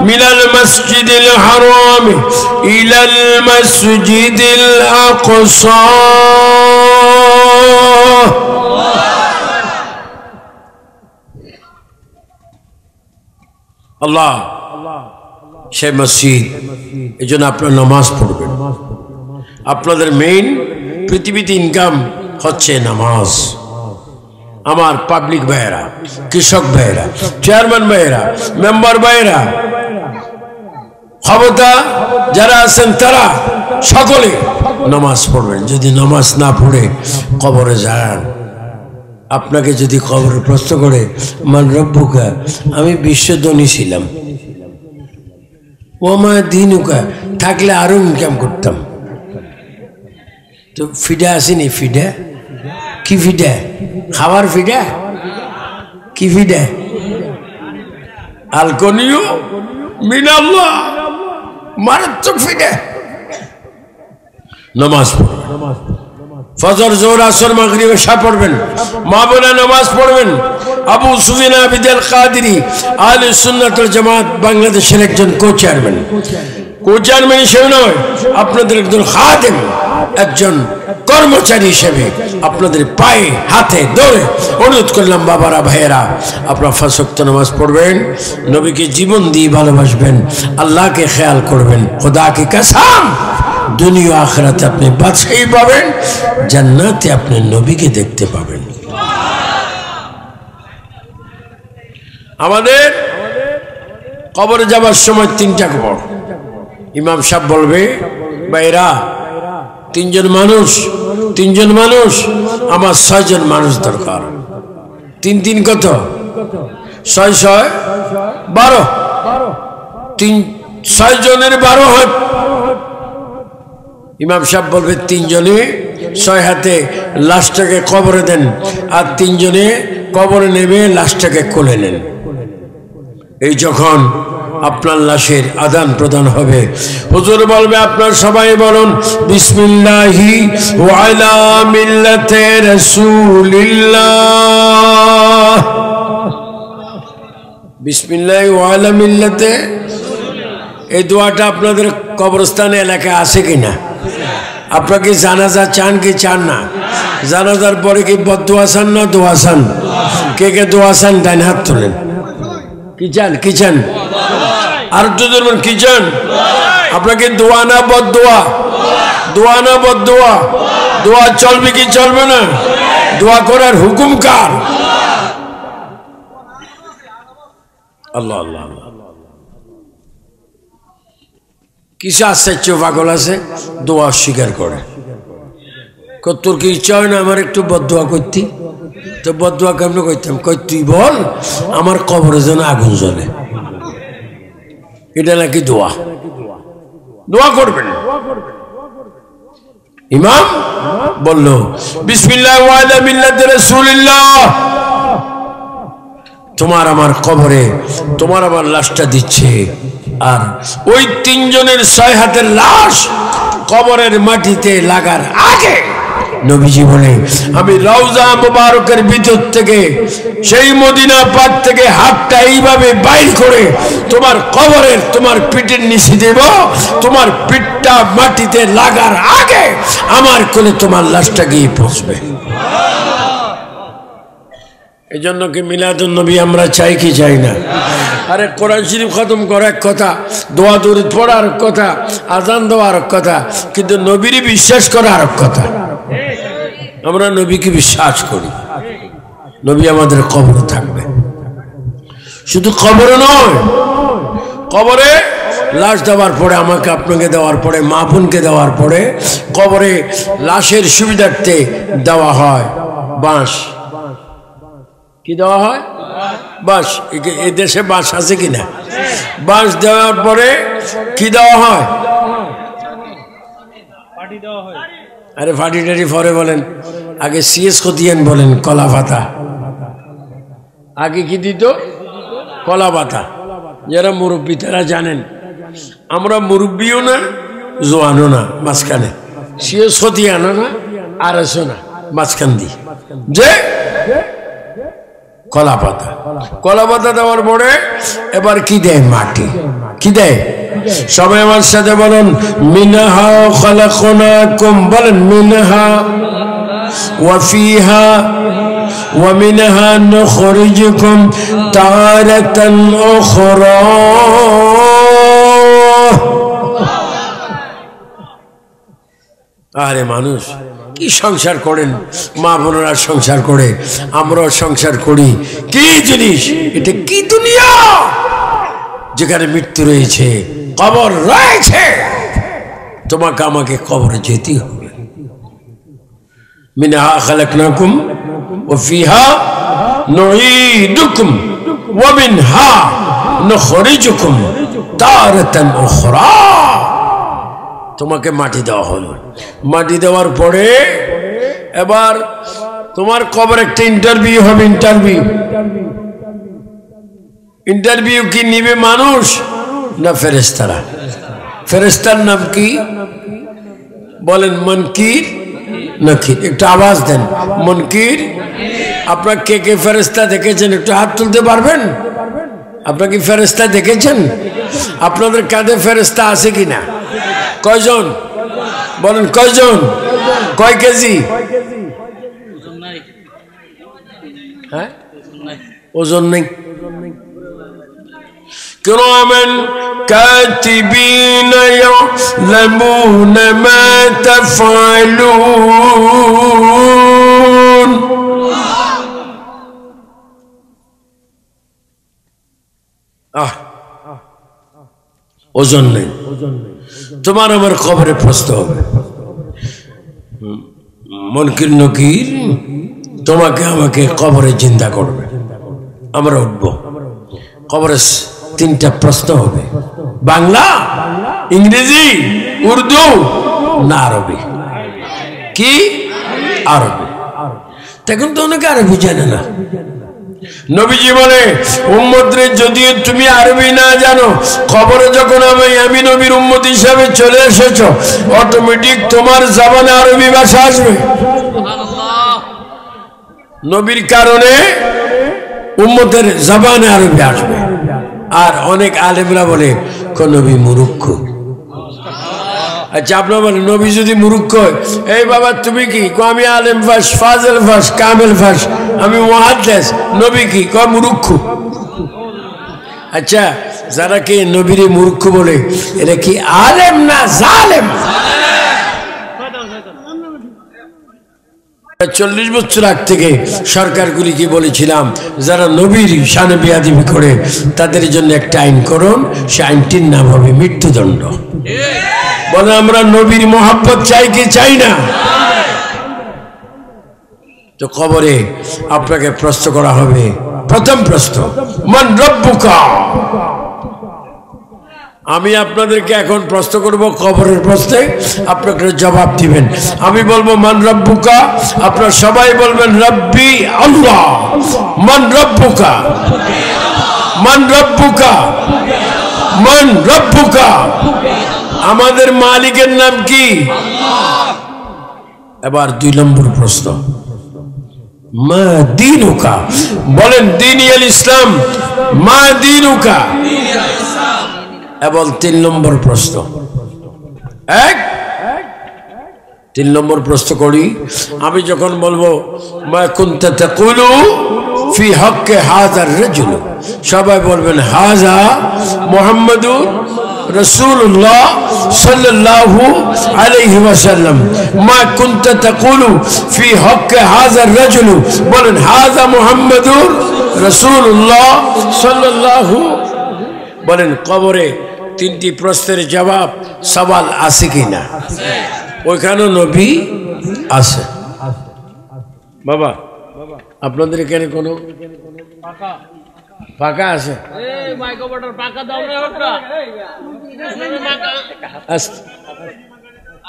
মিনাল মাসজিদিল হারাম ইলাল মাসজিদিল আকসা। আল্লাহ সেই মসজিদ, এই জন্য আপনার নামাজ পড়বেন। আপনাদের মেইন পৃথিবীতে ইনকাম হচ্ছে নামাজ। আমার পাবলিক ভাইয়েরা, কৃষক ভাইয়েরা, চেয়ারম্যান ভাইয়েরা, মেম্বার ভাইয়েরা, ক্ষমতা যারা আছেন তারা সকলে নামাজ পড়বেন। যদি নামাজ না পড়ে কবরে যান, আপনাকে যদি কবরে প্রশ্ন করে মান রব্বুকা, আমি বিশ্বধনী ছিলাম, ও মা দিনুকা, থাকলে আরো ইনকাম করতাম। তো ফিডা আসেনি? ফিডা কি? ফিডা খাবার ফিডা কি? ফিডা আলকনিও মিনাল্লাহ, মারাত্মক ফিডা। নামাজ পড়বেন, ফজর জোহর আসর মাগরিব এশা পড়বেন, মা বোনা নামাজ পড়বেন। আবু সুফিয়ান আবিদ আল কাদেরী আহলে সুন্নাত ওয়াল জামাত বাংলাদেশের একজন কো-চেয়ারম্যান হিসেবে নয়, আপনাদের একজন খাদেম, একজন কর্মচারী হিসেবে আপনাদের পায়ে হাতে ধরে অনুরোধ করলাম, বাবারা ভাইয়েরা, আপনারা 5 ওয়াক্ত নামাজ পড়বেন, নবীকে জীবন দিয়ে ভালোবাসবেন, আল্লাহকে খেয়াল করবেন। খোদা কি কসম, দুনিয়া আখিরাতে আপনি বাদশাহী পাবেন, জান্নাতে আপনি নবীকে দেখতে পাবেন। আমাদের কবরে যাবার সময় 3টা কবর। ইমাম সাহেব বলবে, ভাইরা 3জন মানুষ, আমার 6 জন মানুষ দরকার। 3 3 কত? 6 6 12। 6 জনের 12 হাত। ইমাম সাহেব বলবে 3 জনে 6 হাতে লাশটাকে কবরে দেন, আর 3 জনে কবরে নেবে লাশটাকে কোলে নেন। এই যখন আপনার লাশের আদান প্রদান হবে, হুজুর বলবে, আপনার সবাই বলুন বিসমিল্লাহি ওয়া আলা মিল্লাতে রাসূলিল্লাহ। বিসমিল্লাহি ওয়া আলা মিল্লাতে, এই দোয়াটা আপনাদের কবরস্থানে এলাকায় আছে কিনা? আপনারা কি জানাজা চান কি চান না? জানাজার পরে কি বদদোয়া চান না দোয়া চান? কে কে দোয়া চান ডান হাত তোলেন। কি চান? কি চান? আর দুজন কি চান? আপনাকে দোয়া না বদদোয়া? দোয়া না বদদোয়া? দোয়া চলবে কি চলবে না? দোয়া করার হুকুম কার? আল্লাহ আল্লাহ। কিছু আশ্চর্য পাগল আছে, দোয়া অস্বীকার করে। তোর কি ইচ্ছা হয় না আমার একটু বদদোয়া করতি? তো বদদোয়া কেমন করতাম? কই তুই বল আমার কবরে যেন আগুন জ্বলে, এটা নাকি দোয়া? দোয়া করবেন। ইমাম বলল বিসমিল্লাহ ওয়া আলা মিল্লাতি রাসূলিল্লাহ। তোমার আমার কবরে তোমার আমার লাশটা দিচ্ছে, আর ওই 3 জনের 6 হাতের লাশ কবরের মাটিতে লাগার আগে নবীজি বলে, আমি রওজা মুবারকের ভিতর থেকে, সেই মদিনা পাক থেকে হাতটা এইভাবে বাইর করে তোমার কবরের তোমার পিঠের নিচে দেব, তোমার পিঠটা মাটিতে লাগার আগে আমার কোলে তোমার লাশটা গিয়ে পৌঁছবে। এই জন্য কি মিলাদুন নবী আমরা চাই কি চাই না? আরে কোরআন শরীফ খতম করা এক কথা, দোয়া দরুদ পড়া আর কথা, আজান দেওয়া আর কথা, কিন্তু নবীর বিশ্বাস করা আর কথা। আমরা নবীকে বিশ্বাস করি, নবী আমাদের কবরে থাকবে। শুধু কবরে নয়, কবরে লাশ দেওয়ার পরে, আমাকে আপনাকে দেওয়ার পরে, মা বোনকে দেওয়ার পরে কবরে লাশের সুবিধার্থে দেওয়া হয় বাঁশ। কি দেওয়া হয়? বাঁশ। এই দেশে বাঁশ আছে কিনা? বাঁশ দেওয়ার পরে কি দেওয়া হয়? আরে ফাটি টাটি পরে বলেন, আগে সিএস খতিয়ান বলেন, কলা পাতা। আগে কি দিত? কলা পাতা। যারা মুরব্বী তারা জানেন, আমরা মুরব্বীও না জোয়ানও না, মাঝখানে সিএস খতিয়ানও না আর এসো না, মাঝখান দিই যে কলা পাতা। কলা পাতা দেওয়ার পরে এবার কি দেয়? মাটি। কি দেয়? সবাই আমার সাথে বলুন, মিনহা খালাকনাকুম। বলেন মিনহা ওয়া ফিহা ওয়া মিনহা নুখরিজুকুম তারাতান উখরা। আরে মানুষ কি সংসার করেন, মা বোনেরা সংসার করে, আমরাও সংসার করি। কি জিনিস এটা? কি দুনিয়া যেখানে মৃত্যু রয়েছে, কবর রয়েছে, তোমাকে আমাকে কবরে যেতে হবে। মিনহা খালাকনাকুম ওয়া ফিহা নুঈদুকুম ওয়া মিনহা নুখরিজুকুম তারাতান উখরা। তোমাকে মাটি দেওয়া হলো, মাটি দেওয়ার পরে এবার তোমার কবর একটা ইন্টারভিউ হবে। ইন্টারভিউ কি নিবে মানুষ না ফেরেশতারা? ফেরেশতার নাম কি বলেন? মুনকির নাকির। একটু আওয়াজ দেন, মুনকির। আপনারা কে কে ফেরেশতা দেখেছেন একটু হাত তুলতে পারবেন? আপনারা কি ফেরেশতা দেখেছেন? আপনাদের কাঁধে ফেরেশতা আছে কিনা? কয়জন বলেন? কয়জন? কয় কেজি? হ্যাঁ, ওজন নেই। কিরামান কাতিবিনা ইয়ালামুনা মা তাফআলুন। ওজন নেই। তোমার আমার কবরে প্রশ্ন হবে। মুনকির নকির তোমাকে আমাকে কবরে জিন্দা করবে, আমরা উঠবো। কবরে তিনটা প্রশ্ন হবে, বাংলা, ইংরেজি, উর্দু না আরবি? কি আরবি? তখন তো অনেকে আরবি জানে না। নবীজি বলে, উম্মতরে যদি তুমি আরবি না জানো, খবরে যখন আমি নবীর উম্মত হিসাবে চলে এসেছো, অটোমেটিক তোমার জবানে আরবি ভাষা আসবে। নবীর কারণে উম্মতের জবানে আরবি আসবে। আর অনেক আলেমরা বলে নবী মূর্খ। আচ্ছা, আপনার বলেন নবী যদি মূর্খ হয়, এই বাবা তুমি কি? আমি আলেম ফাস, ফাজেল ফাস, কামেল ফাস, আমি মুহাদ্দিস। নবী কি? মূর্খ। আচ্ছা, যারা কে নবীরে মূর্খ বলে এরা কি আলেম না জালেম? 40 বছর আগ থেকে সরকারগুলিকে বলেছিলাম, যারা নবীর শানে বেয়াদবি করে তাদের জন্য একটা আইন করুন, সে আইনটির নাম হবে মৃত্যুদণ্ড। বলে আমরা নবীর মোহাব্বত চাই কি চাই না? তো কবরে আপনাকে প্রশ্ন করা হবে। প্রথম প্রশ্ন, মান রব্বুকা। আমি আপনাদেরকে এখন প্রশ্ন করব কবরের প্রশ্নে, আপনাকে জবাব দিবেন। আমি বলবো মান রব্বুকা, আপনারা সবাই বলবেন রব্বি আল্লাহ। মান রব্বুকা, মান রব্বুকা, মান রব্বুকা। আমাদের মালিকের নাম কি? এবার 2 নম্বর প্রশ্ন, মা দীনুকা। বলেন দীনুল ইসলাম, মা দীনুকা। এবং 3 নম্বর প্রশ্ন, 3 নম্বর প্রশ্ন করি। আমি যখন বলবো মা কুনতা তাকুলু ফি হক্কে হাযার রাজুল, সবাই বলবেন হাযা মুহাম্মাদুর রাসূলুল্লাহ সাল্লাল্লাহু আলাইহি ওয়াসাল্লাম। মা কুনতা তাকুলু ফি হক্কে হাযার রাজুল, বলেন হাযা মুহাম্মাদুর রাসূলুল্লাহ সাল্লাল্লাহু। বলেন কবরে 3টি প্রশ্নের জবাব সওয়াল আছে কিনা? ওইখানে নবী আছে। বাবা আপনাদের এখানে কোনো ফাঁকা আছে?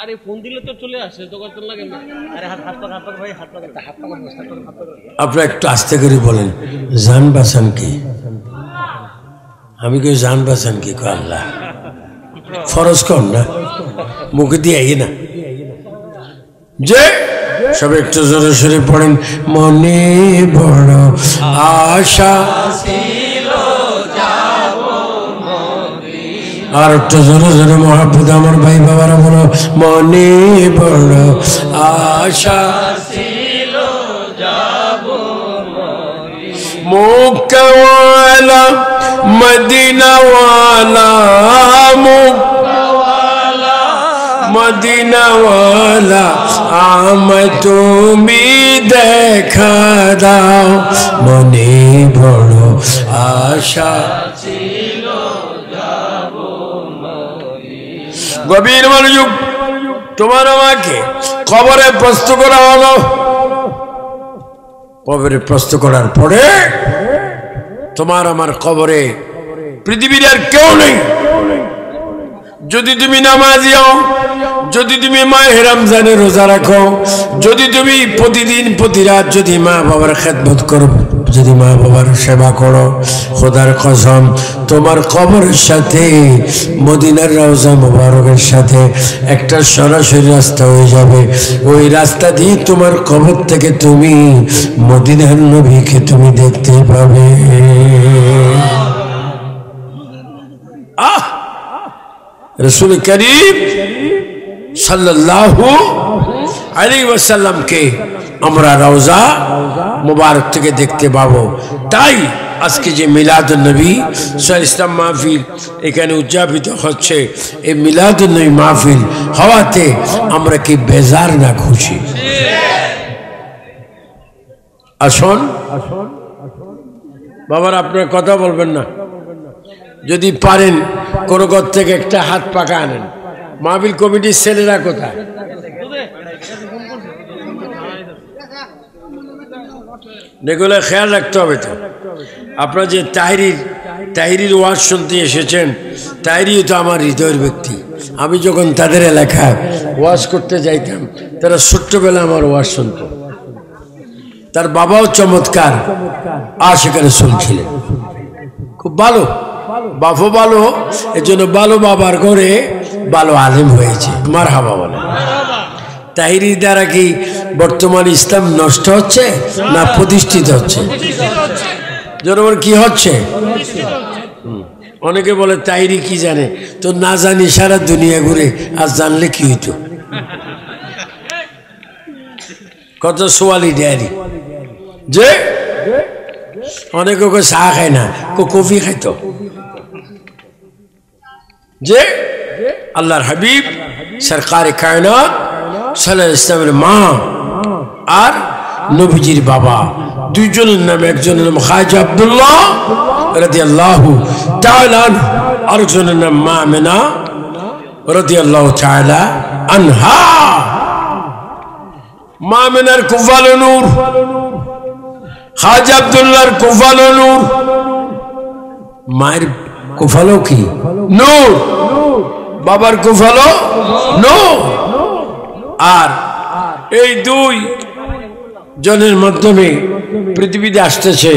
আরে ফোন দিলে তো চলে আসে, তো কত লাগে না। আরে হাত ভাই, হাত আপনারা একটু আস্তে করে বলেন, জান বাঁচান কি? আমি কেউ জান বাঁচান কি? আল্লাহ ফরজ কর না, মুখে দিয়ে না। যে সব একটু জোরে সরে পড়েন, মনে বড় আশা ছিল যাবো মদিনা। আর একটু জোরে জোরে মহব্বত আমার ভাই বাবারা বলো, মনে বড় আশা ছিল যাবো মদিনা। মুক্কাওয়ালা মদিনাওয়ালা, মুক্কাওয়ালা মদিনাওয়ালা, আমায় তুমি দেখা দাও। মনে বড় আশা ছিল যাবো মদিনা। গভীর মনোযোগ। তোমার আমাকে কবরে প্রশ্ন করা হলো। কবরে প্রশ্ন করার পরে তোমার আমার কবরে পৃথিবীর আর কেউ নেই। যদি তুমি নামাজি হও, যদি তুমি মাহে রমজানে রোজা রাখো, যদি তুমি প্রতিদিন প্রতি রাত যদি মা বাবার খেদমত করো, যদি মা বাবার সেবা করো, খোদার কসম তোমার কবরের সাথে মদিনার রওজা মুবারকের সাথে একটা সরাসরি রাস্তা হয়ে যাবে। ওই রাস্তা দিয়ে তোমার কবর থেকে তুমি মদিনার নবীকে তুমি দেখতে পাবে। রসুল করিম সাল্লাল্লাহু আলাইহি ওয়াসাল্লামকে আমরা রওজা মুবারক থেকে দেখতে পাবো। তাই আজকে যে মিলাদুন নবী সাল্লাল্লাহু ইসলাম মাহফিল এখানে উদযাপিত হচ্ছে, এই মিলাদুন নবী মাহফিল হওয়াতে আমরা কি বেজার না খুশি? আসুন বাবার, আপনার কথা বলবেন না। যদি পারেন কোনো ঘর থেকে একটা হাত পাকা আনেন। মাহফিল কমিটির ছেলেরা কোথায়? এগুলো খেয়াল রাখতে হবে। তো আপনারা যে তাহিরির ওয়াজ শুনতে এসেছেন, তাহিরি তো আমার হৃদয়ের ব্যক্তি। আমি যখন তাদের এলাকায় ওয়াজ করতে যাইতাম, তারা ছোট্টবেলা আমার ওয়াজ শুনত। তার বাবাও চমৎকার আশিকের রাসূল ছিলেন, খুব ভালো, বাপও ভালো। এর জন্য ভালো বাবার ঘরে ভালো আলেম হয়েছে। মারহাবা বলে। তাহিরির দ্বারা কি বর্তমান ইসলাম নষ্ট হচ্ছে না প্রতিষ্ঠিত হচ্ছে? জনগণ কি হচ্ছে? অনেকে বলে তাহিরি কি জানে, তো না জানি সারা দুনিয়া ঘুরে, আর জানলে কি হইতো? কত সোয়ালি ডায়েরি যে অনেকে চা খায় না, কফি খাইতো। যে আল্লাহর হাবিব সরকারে কায়নাত সাল্লাল্লাহু আলাইহি ওয়াসাল্লামের মা আর নবীজির বাবা দুইজনের নাম, একজনের নাম খাজা আব্দুল্লাহ রাদিয়াল্লাহু তাআলা আনহু, আরেকজনের নাম মা আমিনা রাদিয়াল্লাহু তাআলা আনহা। মা আমিনার কুফালো নূর, খাজা আব্দুল্লাহর কুফালো নূর। মায়ের কুফালো কি? নূর। বাবার কুফালো নূর। আর এই দুই জনের মাধ্যমে পৃথিবীতে আসতেছে,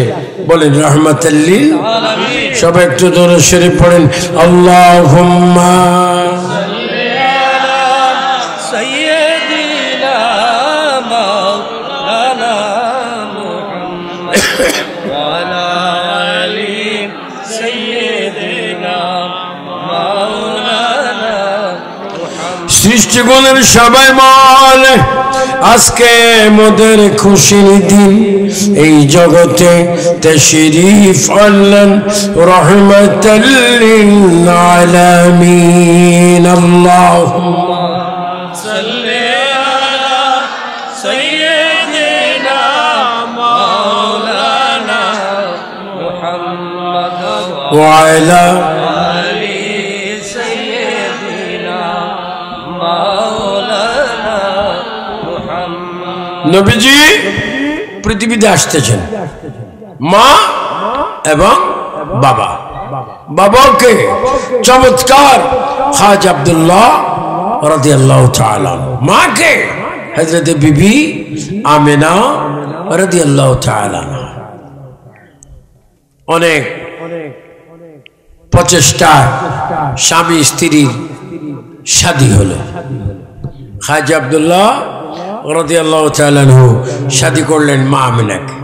বলেন রাহমাতাল লিল আলামিন। সবাই একটু দরুদ শরীফ পড়েন। আল্লাহুম্মা সাল্লি আলা সাইয়্যিদিনা মাওলানা মুহাম্মদ ওয়া আলা আলি সাইয়্যিদিনা মাওলানা মুহাম্মদ। সৃষ্টিগুণের সবাই বলে আজকে মোদের খুশির দিন, এই জগতে তাশরীফ আনলেন রাহমাতাল লিল আলামিন। আল্লাহুম্মা সাল্লি আলা সাইয়্যিদিনা মাওলানা মুহাম্মদ ওয়া আলা আলি সাইয়্যিদিনা মাওলানা মুহাম্মদ। নবীজি পৃথিবীতে আসতেছেন, মা এবং বাবা। বাবাকে চমৎকার খাজা আব্দুল্লাহ রাদিয়াল্লাহু তাআলা, মাকে হযরত বিবি আমিনা রাদিয়াল্লাহু তাআলা। অনেক প্রচেষ্টায় স্বামী স্ত্রীর শাদী হলো। খাজা আব্দুল্লাহ রাদিয়াল্লাহু তাআলা আনহু শাদী করলেন মা আমিনাকে।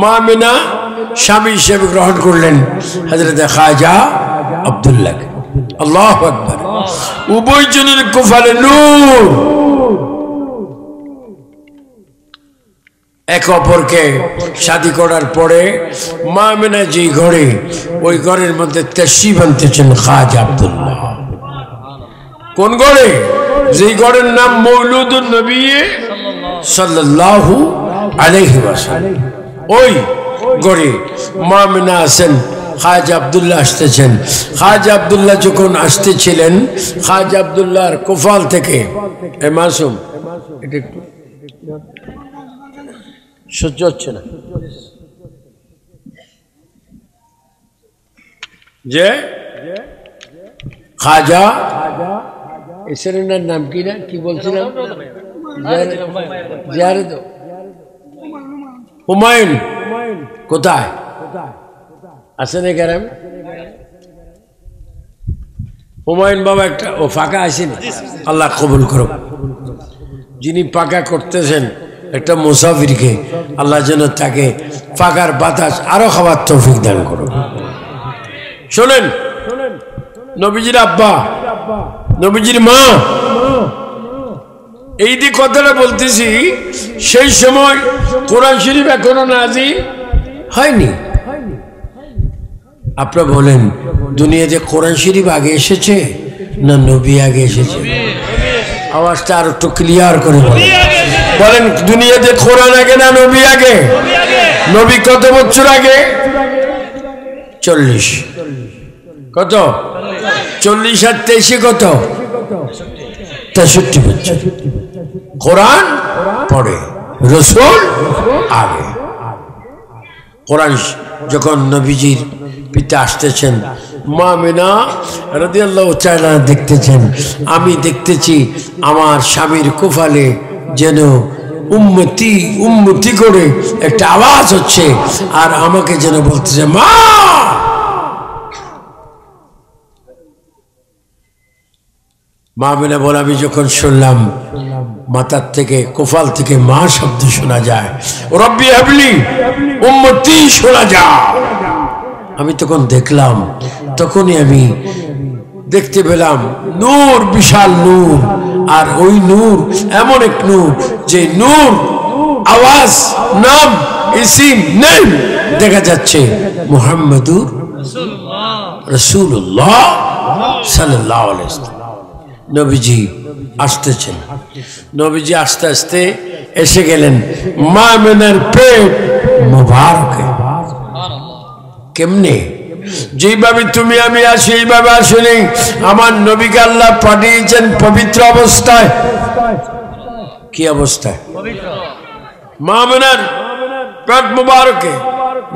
মা আমিনা স্বামী হিসেবে গ্রহণ করলেন হযরত খাজা আব্দুল্লাহকে। আল্লাহু আকবার। উভয়জনের কপালে নূর, এক অপরকে শাদী করার পরে মা আমিনা যে ঘরে, ওই ঘরের মধ্যে তাশরীফ আনতেছেন খাজা আব্দুল্লাহ। কোন ঘরে? যেই ঘরের নাম মৌলুদুন নবী সাল্লাল্লাহু আলাইহি ওয়াসাল্লাম। ওই ঘরে মা আমিনা আছেন, খাজা আব্দুল্লাহ আসতেছেন। খাজা আব্দুল্লাহ যখন আসতেছিলেন, খাজা আব্দুল্লাহর কোফাল থেকে এ মাসুম এটা একটু সহ্য হচ্ছে না যে খাজা এসরের নাম কি না কি বলছিলাম হুমায়ুন কোথায় আছেন এখানে হুমায়ুন বাবা একটা ও ফাঁকা আসেনি আল্লাহ কবুল করুক যিনি পাকা করতেছেন একটা মুসাফিরকে আল্লাহ যেন তাকে ফাঁকার বাতাস আরো খাবার তৌফিক দান করুন শোনেন নবীজির আব্বা নবীজির মা এই যে কথাটা বলতেছি সেই সময় কোরআন শরীফ এখনো নাজিল হয়নি আপনারা বলেন দুনিয়াতে কোরআন শরীফ আগে এসেছে না নবী আগে এসেছে আওয়াজটা আর একটু ক্লিয়ার করে বলেন দুনিয়াতে কোরআন আগে না নবী আগে নবী কত বছর আগে 40 কত 40 আর 23 কত 63 বছর কোরআন পড়ে রাসূল আগে কোরআন যখন নবীজির পিতা আসতেছেন মা আমিনা রাদিয়াল্লাহু তাআলা দেখতেছেন আমি দেখতেছি আমার স্বামীর কোফালে যেন উম্মতি উম্মতি করে একটা আওয়াজ হচ্ছে আর আমাকে যেন বলতেছে মা মা আমিনা বলে আমি যখন শুনলাম মাথার থেকে কোফাল থেকে মা শব্দ শোনা যায় রব্বি হাবলি উম্মতি শোনা যায় আমি তখন দেখলাম তখনই আমি দেখতে পেলাম নূর বিশাল নূর আর ওই নূর এমন এক নূর যে নূর আওয়াজ নাম ইসিম নেম দেখা যাচ্ছে মুহাম্মাদুর রাসূলুল্লাহ সাল্লাল্লাহু আলাইহি ওয়াসাল্লাম নবীজি আসতেছেন নবীজি আস্তে আস্তে এসে গেলেন মা আমিনার পেট মুবারকে কেমনে যেভাবে তুমি আমি আসি এইভাবে আসেনি আমার নবীকে আল্লাহ পাঠিয়েছেন পবিত্র অবস্থায় কি অবস্থায় মা আমিনার পেট মুবারকে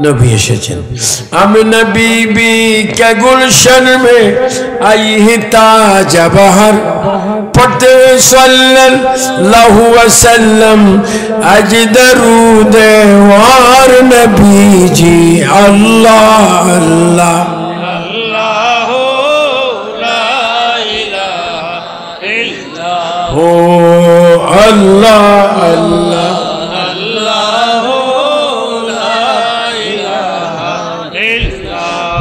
नबी एसेছেন आमिना बीबी के गुलशन में आई है ताज बहर पढ़ते सल्लल्लाहु वसल्लम अज दरूद वार नबी जी अल्लाह अल्लाह अल्लाह ला इलाहा इल्लल्लाह हो अल्लाह अल्लाह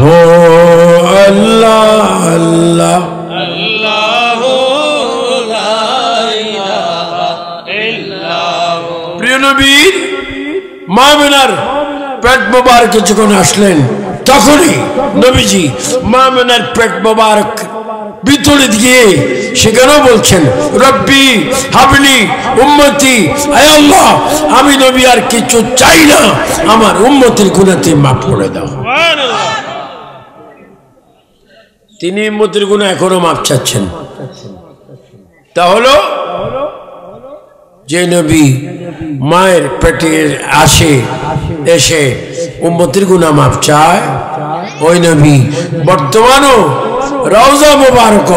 हो अल्लाह अल्लाह अल्लाह ला इलाहा इल्लल्लाह प्रिय नबी মা আমিনার পেট মোবারক যখন আসলেন তখনই নবীজি মা আমিনার পেট মোবারক ভিতরে দিয়ে সেখানেও বলছেন রব্বি হাবলি উম্মতি আয় আল্লাহ আমি নবী আর কিছু চাই না আমার উম্মতের গুনাহ মাফ করে দাও সুবহানাল্লাহ তিনি উম্মতের গুনাহ এখনো মাফ চাচ্ছেন তা হলো যে নবী মায়ের পেটে আসে এসে উম্মতের গুনাহ মাফ চায় ওই নবী বর্তমানও রওজা মুবারক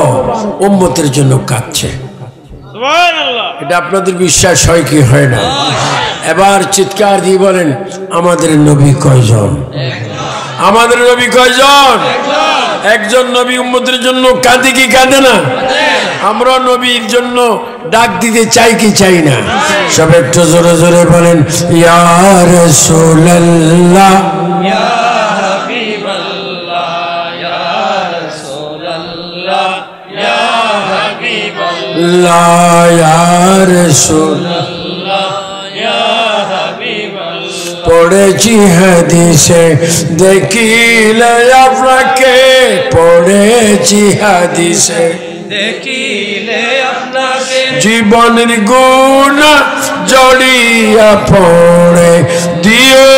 উম্মতের জন্য কাঁদছে সুবহানাল্লাহ এটা আপনাদের বিশ্বাস হয় কি হয় না এবার চিৎকার দিয়ে বলেন আমাদের নবী কয়জন আমাদের নবী কয়জন একজন নবী উম্মতের জন্য কাঁদে কি কাঁদে না আমরা নবীর জন্য ডাক দিতে চাই কি চাই না সব একটু জোরে জোরে বলেন ইয়া রাসূলুল্লাহ ইয়া হাবিবাল্লাহ ইয়া রাসূলুল্লাহ ইয়া হাবিবাল্লাহ ইয়া রাসূলুল্লাহ ইয়া হাবিবাল্লাহ পড়েছি হাদিসে দেখিলে আপনাকে পড়েছি হাদিসে দেখিলে আপনাকে জীবনের গুণ জড়িয়া পড়ে দিও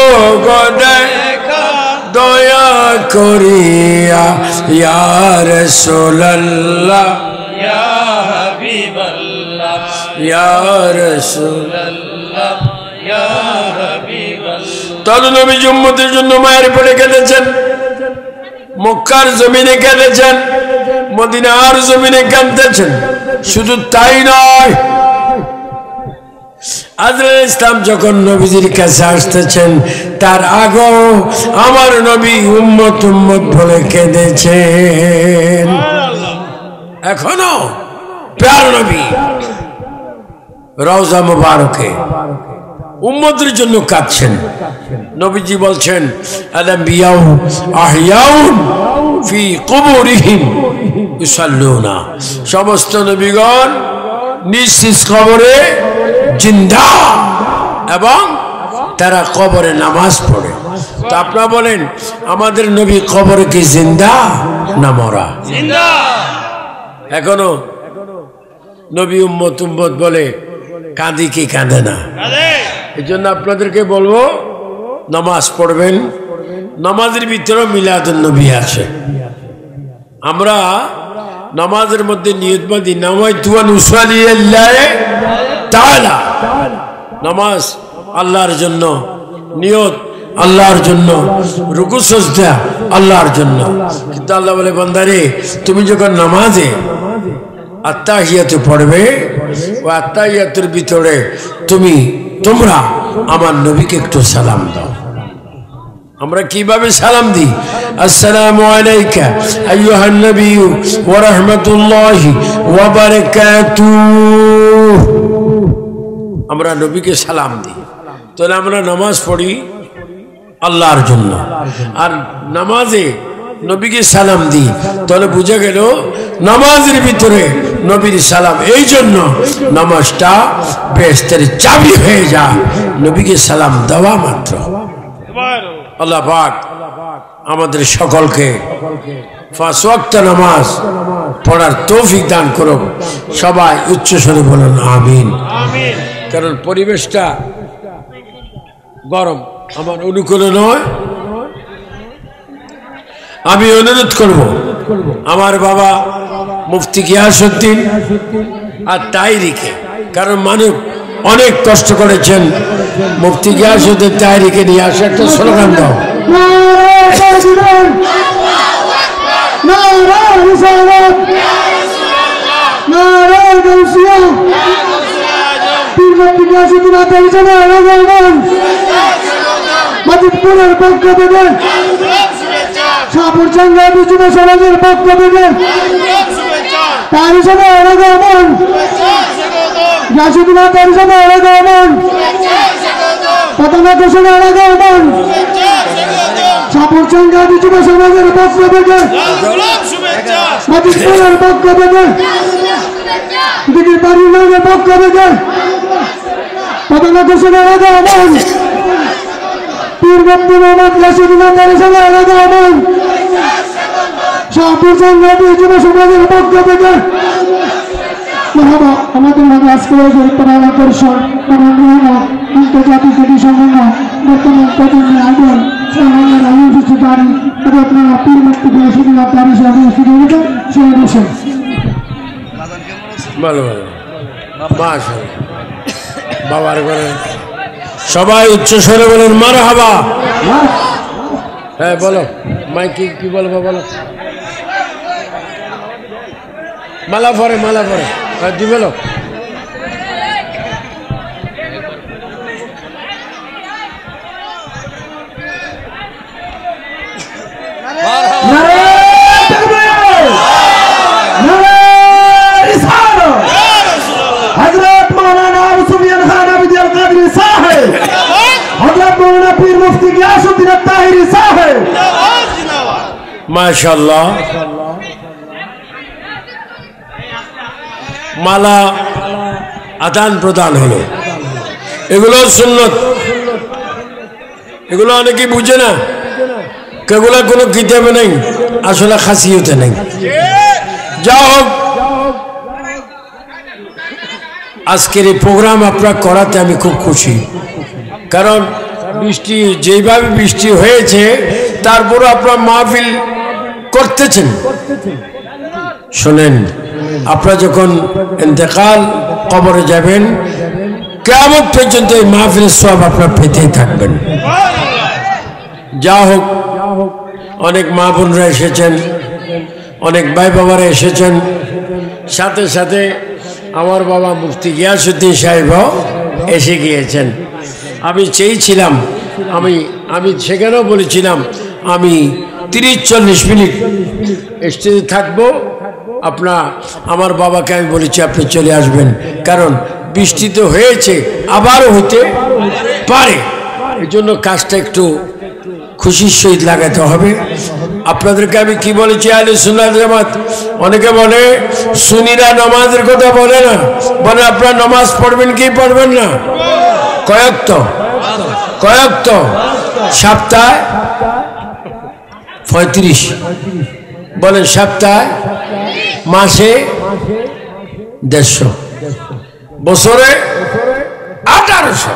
গো দেখা দয়া করিয়া ইয়া রাসূলুল্লাহ ইয়া হাবিবাল্লাহ ইয়া রাসূলুল্লাহ ইয়া হাবিবাল্লাহ। তখন নবীজি উম্মতের জন্য মায়ের পেটে কেঁদেছেন, মক্কার জমিনে কেঁদেছেন, মদিনার জমিনে কাঁদতেছেন। শুধু তাই নয়, আজরাইল ইসলাম যখন নবীজির কাছে আসতেছেন তার আগেও আমার নবী উম্মত উম্মত বলে কেঁদেছেন। এখনো প্যার নবী রওজা মুবারকে উম্মতের জন্য কাঁদছেন। নবীজি বলছেন আলাম্বিয়াউ আহইয়াউন ফি কুবুরিহিম ইউসাল্লুনা, সমস্ত নবীগণ নিজ নিজ কবরে জিন্দা এবং তারা কবরে নামাজ পড়ে। তো আপনারা বলেন আমাদের নবী কবরে কি জিন্দা না মরা? জিন্দা। এখনো নবী উম্মত উম্মত বলে কাঁদি কি কাঁদে না? এই জন্য আপনাদেরকে বলবো নামাজ পড়বেন। নামাজের ভিতরে মিলাদুন নবী আছে। আমরা নামাজের মধ্যে নিয়ত বাঁধি নামাইতু আন উসাল্লি লিল্লাহি তাআলা, নামাজ আল্লাহর জন্য, নিয়ত আল্লাহর জন্য, রুকু সিজদা আল্লাহর জন্য। কিন্তু আল্লাহ বলে বান্দারে তুমি যখন নামাজে আত্তাহিয়াতু পড়বে ও আত্তাহিয়াতুর ভিতরে তোমরা আমার নবীকে একটু সালাম দাও। আমরা কিভাবে সালাম দিই? আসসালামু আলাইকা আইয়ুহান নবিয়্যু ওয়া রাহমাতুল্লাহি ওয়া বারাকাতুহু, আমরা নবীকে সালাম দিই। তাহলে আমরা নামাজ পড়ি আল্লাহর জন্য, আর নামাজে নবীকে সালাম দিই, তাহলে বুঝা গেল নামাজের ভিতরে নবীর সালাম। এই জন্য নামাজটা বেহেশতের চাবি হয়ে যায় নবীকে সালাম দেওয়া মাত্র। আল্লাহ পাক আমাদের সকলকে 5 ওয়াক্ত নামাজ পড়ার তৌফিক দান করুক। সবাই উচ্চ স্বরে বলুন আমিন। কারণ পরিবেশটা গরম, আমার অনুকূলে নয়। আমি অনুরোধ করব আমার বাবা মুফতি গিয়াসউদ্দিন আর তাইরিকে, কারণ মানুষ অনেক কষ্ট করেছেন, মুফতি গিয়াসউদ্দিন তাইরিকে নিয়ে আসে একটা স্লোগান দাও। মজিদপুরের পক্ষ থেকে শাহপুর সংগ্রামী যুব সমাজের পক্ষ থেকে তার হিসাবে আগমন, জাসুদ্দিন তার হিসাবে আগমন, পতাকা ঘোষণা আগমন, শাহপুর সংগ্রামী যুব সমাজের পক্ষ থেকে মজিদপুরের পক্ষ থেকে দিদির বাড়ির পক্ষ থেকে পতাকা ঘোষণা আগমন, পীর মুফতি মোহাম্মদ জাসুদ্দিন তার হিসাবে আগমন, শাহপুর সংগ্রামী যুব সমাজের পক্ষ থেকে আমাদের মাঝে আজকে পরিবার পরিষদ আন্তর্জাতিক জাতি সংগঠন বর্তমান প্রজন্মের আইডল বাংলার আয়োজিত বাড়ি আপনারা পীর মুফতি জাসুদ্দিন তার হিসাবে শুরু বসেন। ভালো ভালো মাশাআল্লাহ। বাবার ঘরে সবাই উচ্চ স্বরে বলেন মারহাবা। হ্যাঁ বলো, মাইকে কি বলবো বলো। মালা পরে হ্যাঁ দি বলো। মাশাআল্লাহ। মালা আদান প্রদান হলো, এগুলো সুন্নত, এগুলো অনেকেই বুঝে না, এগুলো কোনো কিতাবে নেই, আসলে খাসিয়তে নেই। যা হোক, আজকের এই প্রোগ্রাম আপনারা করাতে আমি খুব খুশি, কারণ বৃষ্টি যেইভাবে বৃষ্টি হয়েছে তারপরে আপনারা মাহফিল করতেছেন। শুনেন, আপনারা যখন ইন্তেকাল কবরে যাবেন, কিয়ামত পর্যন্ত এই মাহফিলের সওয়াব আপনারা পেতেই থাকবেন। যা হোক, অনেক মা বোনরা এসেছেন, অনেক ভাই বাবারা এসেছেন, সাথে সাথে আমার বাবা মুফতি গিয়াসউদ্দিন সাহেবও এসে গিয়েছেন। আমি চেয়েছিলাম, আমি সেখানেও বলেছিলাম আমি 30-40 মিনিট স্টেজে থাকবো। আমার বাবাকে আমি বলেছি আপনি চলে আসবেন, কারণ বৃষ্টি তো হয়েছে, আবারও হইতে পারে, এই জন্য কাজটা একটু খুশির সহিত লাগাতে হবে। আপনাদেরকে আমি কি বলেছি, আহলে সুন্নাত জামাত, অনেকে বলে সুন্নিরা নামাজের কথা বলে না, বলে আপনারা নামাজ পড়বেন কি পড়বেন না? কয়েক তো সপ্তাহে 35, বলেন সপ্তাহে, মাসে 150, বছরে 1800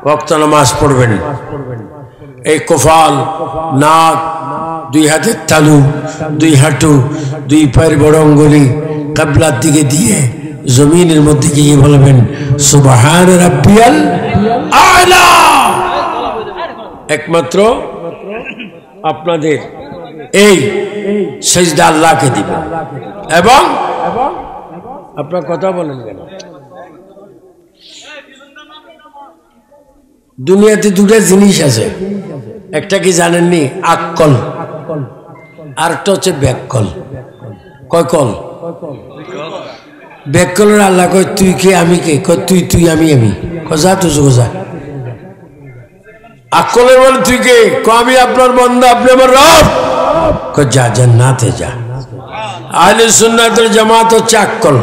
ওয়াক্ত নামাজ পড়বেন। এই কপাল, নাক, 2 হাতের তালু, 2 হাঁটু, 2 পায়ের বড় অঙ্গুলি কিবলার দিকে দিয়ে জমিনের মধ্যে গিয়ে বলবেন সুবহান রাব্বিয়াল আ'লা। একমাত্র আপনাদের এই সিজদা আল্লাহকে দিবেন। এবং আপনার কথা বলেন কেন? দুনিয়াতে 2টা জিনিস আছে, একটা কি জানেননি? আক্কল, আর একটা হচ্ছে ব্যাককল। কয় কল? ব্যাককলের আল্লাহ কয় তুই কে আমি কে, কয় তুই তুই আমি আমি, কজা তুজো কজা। আক্কলের বলে তুই কে, কয় আমি আপনার বান্দা, আপনি আমার রব, কয় যা জান্নাতে যা। আহলে সুন্নাতের জামাত হচ্ছে আক্কল,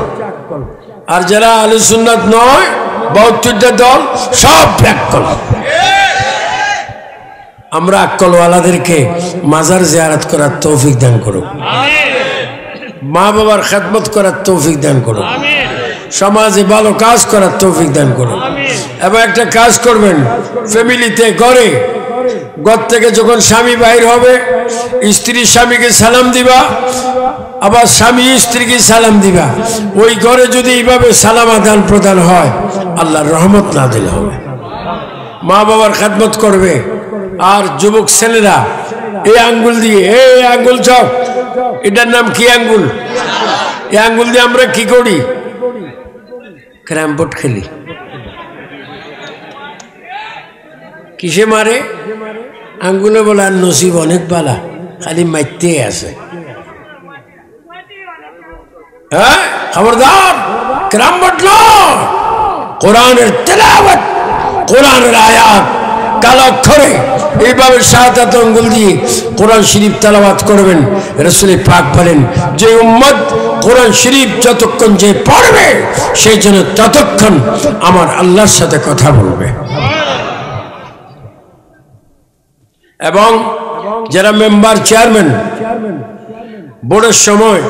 আর যারা আহলে সুন্নাত নয় 72টা দল সব ব্যাককল। আমরা আক্কলওয়ালাদেরকে মাজার জিয়ারত করার তৌফিক দান করুক, মা বাবার খেদমত করার তৌফিক দান করুক, সমাজে ভালো কাজ করার তৌফিক দান করুক। এবং একটা কাজ করবেন, ফ্যামিলিতে ঘরে, ঘর থেকে যখন স্বামী বাইর হবে, স্ত্রী স্বামীকে সালাম দিবা, আবার স্বামী স্ত্রীকে সালাম দিবা। ওই ঘরে যদি এইভাবে সালাম আদান প্রদান হয়, আল্লাহর রহমত নাযিল হবে। মা বাবার খেদমত করবে। আর যুবক ছেলেরা এই আঙ্গুল দিয়ে, এই আঙ্গুল চক, এটার নাম কি আঙ্গুল? এই আঙ্গুল দিয়ে আমরা কি করি? ক্যারাম বোর্ড খেলি। কিসে মারে? আঙ্গুলে বলে আর নসিব অনেক বালা, খালি মাইতে আছে। হ্যাঁ, খবরদার, ক্যারাম বোর্ড নয়, কোরআনের তেলাওয়াত, কোরআনের আয়াত কালো অক্ষরে এইভাবে শাহাদাত আঙ্গুল দিয়ে কোরআন শরীফ তেলাওয়াত করবেন। রাসূল পাক বলেন, যে উম্মত কোরআন শরীফ যতক্ষণ যে পড়বে, সেই জন্য ততক্ষণ আমার আল্লাহর সাথে কথা বলবে। এবং যারা মেম্বার, চেয়ারম্যান, বোর্ডের সময়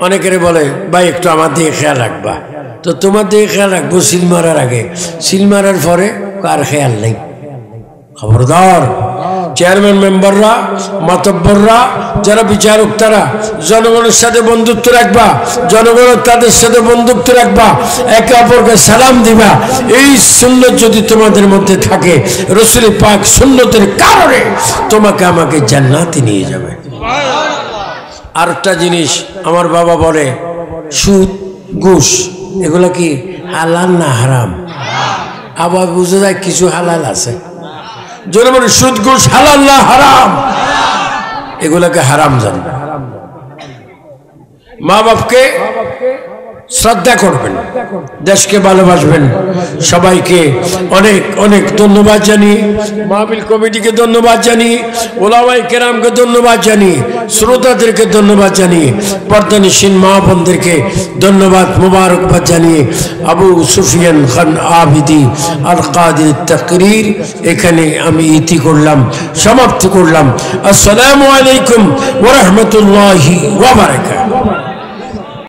অনেকের বলে ভাই একটু আমার দিকে খেয়াল রাখবা, তো তোমার দিকে খেয়াল রাখবো সিল মারার আগে, সিল মারার পরে কার খেয়াল নেই। খবরদার, চেয়ারম্যান মেম্বাররা, মাতব্বররা, যারা বিচারক, তারা জনগণের সাথে বন্ধুত্ব রাখবা, জনগণের তাদের সাথে বন্ধুত্ব রাখবা, একে অপরকে সালাম দিবা। এই সুন্নত যদি তোমাদের মধ্যে থাকে, রাসূল পাক সুন্নতের কারণে তোমাকে আমাকে জান্নাতে নিয়ে যাবে। আরেকটা জিনিস আমার বাবা বলে, সুদ, ঘুষ, এগুলা কি হালাল না হারাম? আবার বুঝে যায় কিছু হালাল আছে। জোরে বলে সুদ, ঘুষ হালাল না হারাম? এগুলাকে হারাম জানবে। মা বাপকে শ্রদ্ধা করবেন, দেশকে ভালোবাসবেন। সবাইকে অনেক অনেক ধন্যবাদ জানিয়ে, মাহফিল কমিটিকে ধন্যবাদ জানিয়ে, ওলামায়ে কেরামকে ধন্যবাদ জানিয়ে, শ্রোতাদেরকে ধন্যবাদ জানিয়ে, পর্দানিশীন মা বোনদেরকে ধন্যবাদ, মোবারকবাদ জানিয়ে আবু সুফিয়ান খান আবিদি আল কাদির তাকরীর এখানে আমি ইতি করলাম, সমাপ্ত করলাম। আসসালামু আলাইকুম ওয়া রাহমাতুল্লাহি ওয়া বারাকাতুহু।